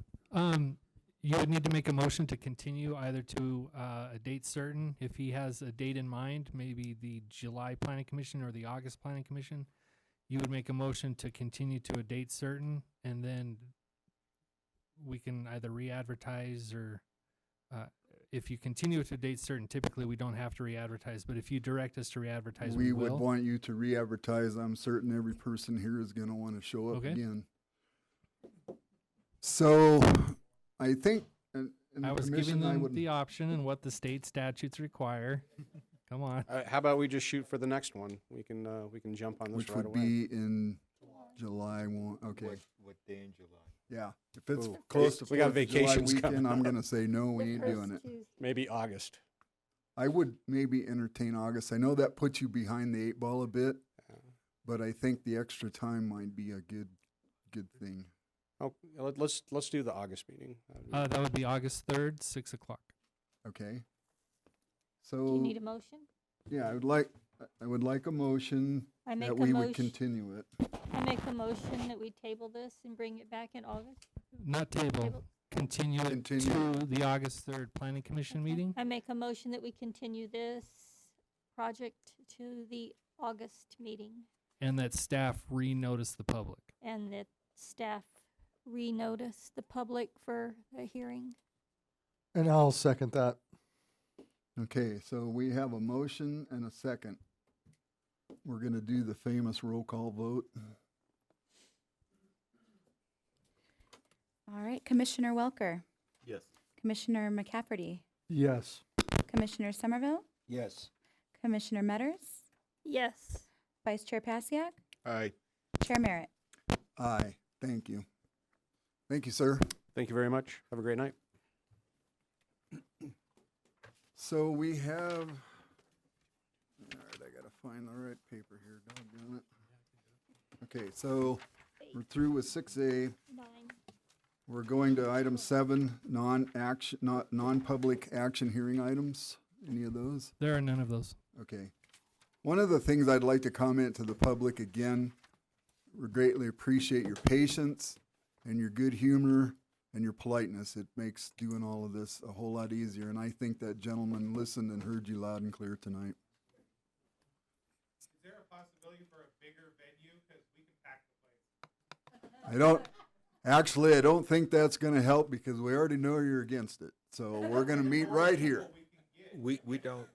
You would need to make a motion to continue either to a date certain. If he has a date in mind, maybe the July Planning Commission or the August Planning Commission, you would make a motion to continue to a date certain, and then we can either re-advertise or if you continue to a date certain, typically we don't have to re-advertise, but if you direct us to re-advertise, we We would will. want you to re-advertise. I'm certain every person here is gonna wanna show up Okay. again. So, I think, and I the was giving commission, I them would, the option and what the state statutes require. Come on. How about we just shoot for the next one? We can jump on this which right would away. be in July 1, okay. What day in July? Yeah, if it's Ooh, close to we got 4th of July vacations coming weekend, I'm up. gonna say, no, we ain't doing it. Maybe August. I would maybe entertain August. I know that puts you behind the 8 ball a bit, but I think the extra time might be a good thing. Oh, let's do the August meeting. That would be August 3rd, 6 o'clock. Okay. Do you So, need a motion? yeah, I would like a motion I make that a we would motion. continue it. I make a motion that we table this and bring it back in August. Not table, continue it Continue. to the August 3rd Planning Commission meeting. I make a motion that we continue this project to the August meeting And that staff re-notice the public. and that staff renotice the public for a hearing. And I'll second that. Okay, so we have a motion and a second. We're gonna do the famous roll call vote. All right, Commissioner Welker, Yes. Commissioner McCafferty, Yes. Commissioner Somerville, Yes. Commissioner Metters, Yes. Vice Chair Pasiak, Aye. Chair Merritt. Aye, thank you. Thank you, sir. Thank you very much. Have a great night. So we have, all right, I gotta find the right paper here, doggone it. Okay, so we're through with 6A. Nine. We're going to item 7, non-public action hearing items. Any of those? There are none of those. Okay. One of the things I'd like to comment to the public again, we greatly appreciate your patience and your good humor and your politeness. It makes doing all of this a whole lot easier, and I think that gentleman listened and heard you loud and clear tonight. Is there a possibility for a bigger venue? Because we can pack the place. I don't think that's gonna help because we already know you're against it. So we're gonna meet right here. We don't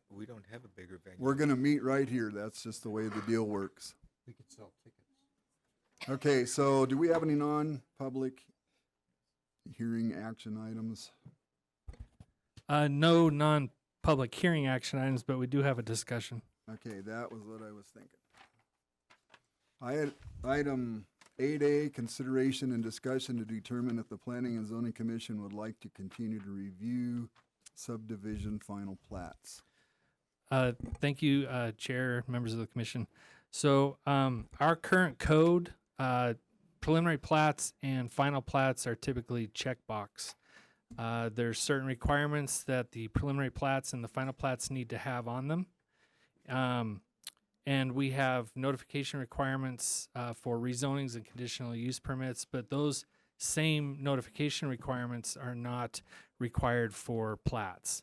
have a bigger venue. We're gonna meet right here. That's just the way the deal works. We could sell tickets. Okay, so do we have any non-public hearing action items? No non-public hearing action items, but we do have a discussion. Okay, that was what I was thinking. I had item 8A, consideration and discussion to determine if the Planning and Zoning Commission would like to continue to review subdivision final plats. Thank you, Chair, members of the commission. So our current code, preliminary plats and final plats are typically checkbox. There's certain requirements that the preliminary plats and the final plats need to have on them. And we have notification requirements for rezonings and conditional use permits, but those same notification requirements are not required for plats.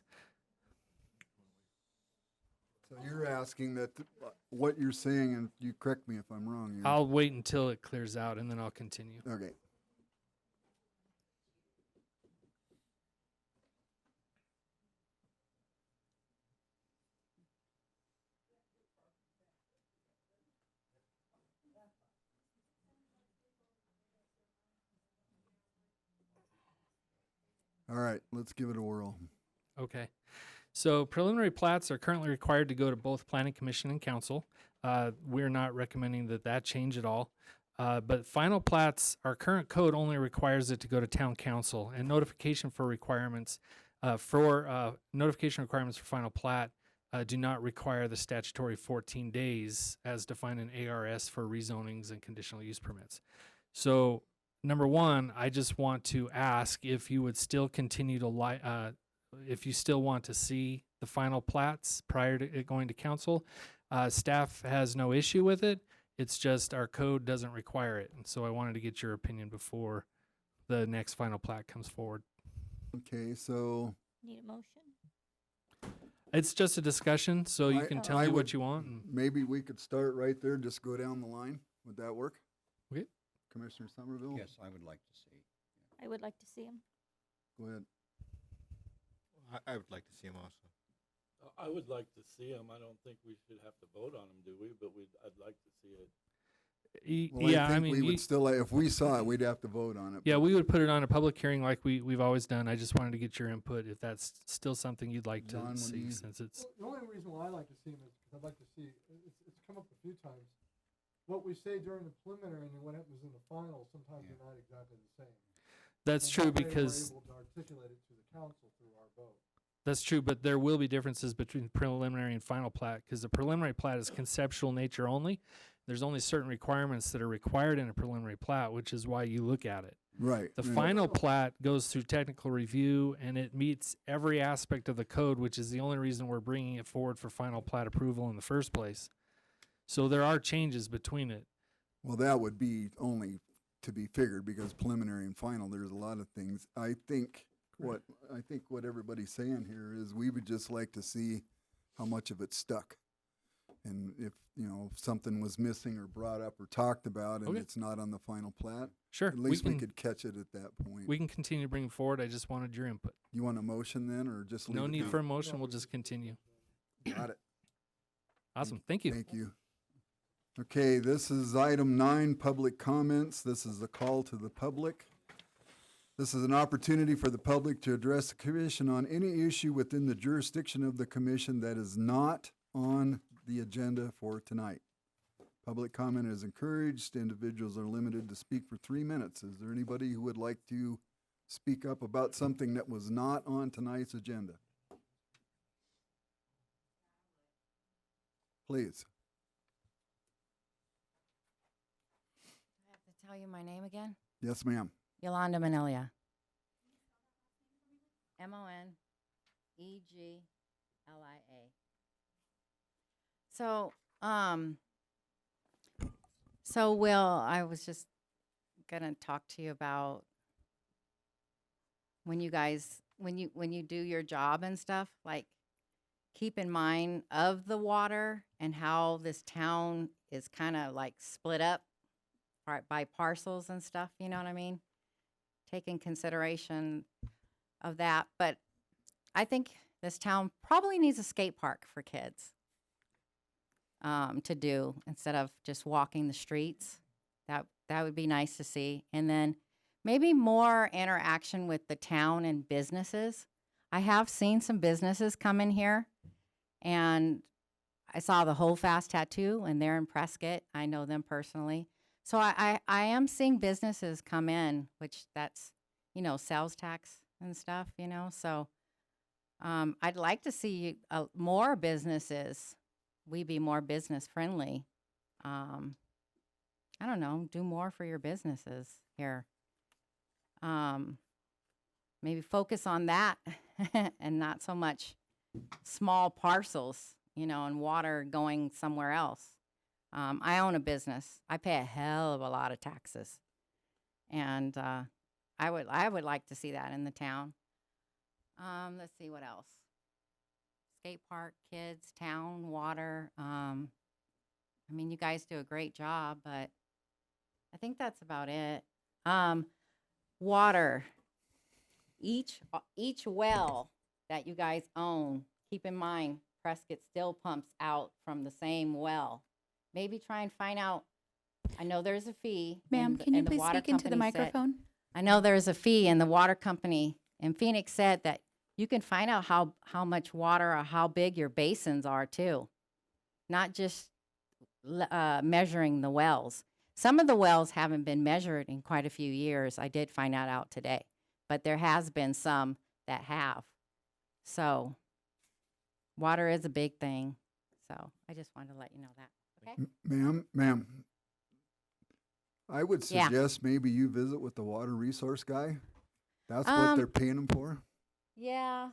So you're asking that, what you're saying, and you correct me if I'm wrong here. I'll wait until it clears out and then I'll continue. Okay. All right, let's give it a whirl. Okay. So preliminary plats are currently required to go to both Planning Commission and Council. We're not recommending that change at all. But final plats, our current code only requires it to go to Town Council, and notification requirements for final plat do not require the statutory 14 days as defined in ARS for rezonings and conditional use permits. So number one, I just want to ask if you would still continue to if you still want to see the final plats prior to it going to council, staff has no issue with it. It's just our code doesn't require it. And so I wanted to get your opinion before the next final plat comes forward. Okay, so Need a motion? It's just a discussion, so you can tell me would- what you want. And maybe we could start right there, just go down the line. Would that work? Okay. Commissioner Somerville? Yes, I would like to see. I would like to see him. Go ahead. I would like to see him also. I would like to see him. I don't think we should have to vote on him, do we? But I'd like to see it. Well, yeah, I think mean, we would still, if we saw it, we'd have to vote on it. yeah, we would put it on a public hearing like we've always done. I just wanted to get your input if that's still something you'd like John, to when see, you- since it's The only reason why I like to see them is because I'd like to see, it's come up a few times. What we say during the preliminary and what happens in the final, sometimes they're not exactly the same. that's And true that way because we're able to articulate it to the council through our vote. that's true, but there will be differences between preliminary and final plat because the preliminary plat is conceptual nature only. There's only certain requirements that are required in a preliminary plat, which is why you look at it. Right. The right. final plat goes through technical review and it meets every aspect of the code, which is the only reason we're bringing it forward for final plat approval in the first place. So there are changes between it. Well, that would be only to be figured because preliminary and final, there's a lot of things. I think what everybody's saying here is we would just like to see how much of it stuck. And if, if something was missing or brought up or talked about and Okay. it's not on the final plat, Sure. at least we could catch it at that point. We can continue to bring it forward. I just wanted your input. You want a motion then or just leave No it need there? for a motion. We'll just continue. Got it. Awesome. Thank you. Thank you. Okay, this is item 9, public comments. This is a call to the public. This is an opportunity for the public to address the commission on any issue within the jurisdiction of the commission that is not on the agenda for tonight. Public comment is encouraged. Individuals are limited to speak for 3 minutes. Is there anybody who would like to speak up about something that was not on tonight's agenda? Please. I have to tell you my name again? Yes, ma'am. Yolanda Manelia. Monegia. So Will, I was just gonna talk to you about when you guys, when you do your job and stuff, like keep in mind of the water and how this town is kind of like split up by parcels and stuff, you know what I mean? Take in consideration of that. But I think this town probably needs a skate park for kids to do instead of just walking the streets. That would be nice to see. And then maybe more interaction with the town and businesses. I have seen some businesses come in here, and I saw the Hold Fast Tattoo, and they're in Prescott. I know them personally. So I am seeing businesses come in, which that's, sales tax and stuff, So I'd like to see more businesses. We be more business friendly. I don't know, do more for your businesses here. Maybe focus on that and not so much small parcels, and water going somewhere else. I own a business. I pay a hell of a lot of taxes. And I would like to see that in the town. Let's see what else. Skate park, kids, town, water. You guys do a great job, but I think that's about it. Water. Each well that you guys own, keep in mind, Prescott still pumps out from the same well. Maybe try and find out. I know there's a fee. Ma'am, can you please speak into the microphone? I know there's a fee, and the water company in Phoenix said that you can find out how much water or how big your basins are too, not just measuring the wells. Some of the wells haven't been measured in quite a few years. I did find that out today, but there has been some that have. So water is a big thing. So I just wanted to let you know that. Okay. Ma'am, I would suggest maybe you visit with the water resource guy. That's what they're paying him for. Yeah,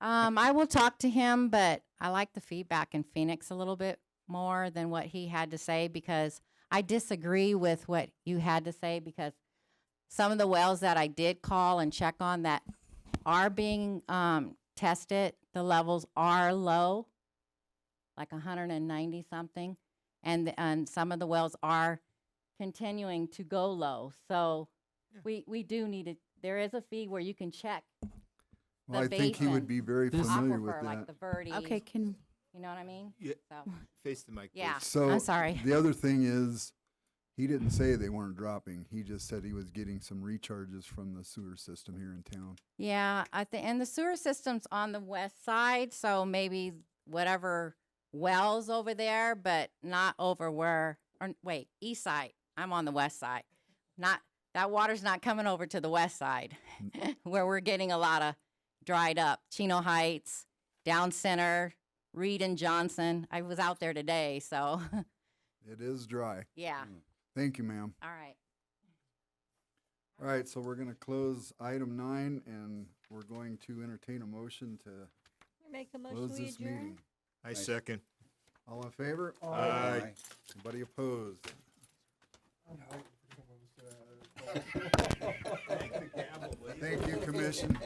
I will talk to him, but I like the feedback in Phoenix a little bit more than what he had to say, because I disagree with what you had to say, because some of the wells that I did call and check on that are being tested, the levels are low, like 190 something, and some of the wells are continuing to go low. So we do need to, there is a fee where you can check Well, I the think he would basin, be very familiar with aquifer, like the that. birdies. Okay, can, You know what I mean? Yeah. So, Face the mic, yeah. please. So I'm sorry. the other thing is, he didn't say they weren't dropping. He just said he was getting some recharges from the sewer system here in town. Yeah, I think, and the sewer system's on the west side, so maybe whatever wells over there, but not over where, or wait, east side. I'm on the west side. Not, that water's not coming over to the west side where we're getting a lot of dried up. Chino Heights, Down Center, Reed and Johnson. I was out there today, so It is dry. yeah. Thank you, ma'am. All right. All right, so we're gonna close item 9, and we're going to entertain a motion to Make a motion, close we this adjourn? meeting. I second. All in favor? Aye. Anybody opposed? Thank you, commission.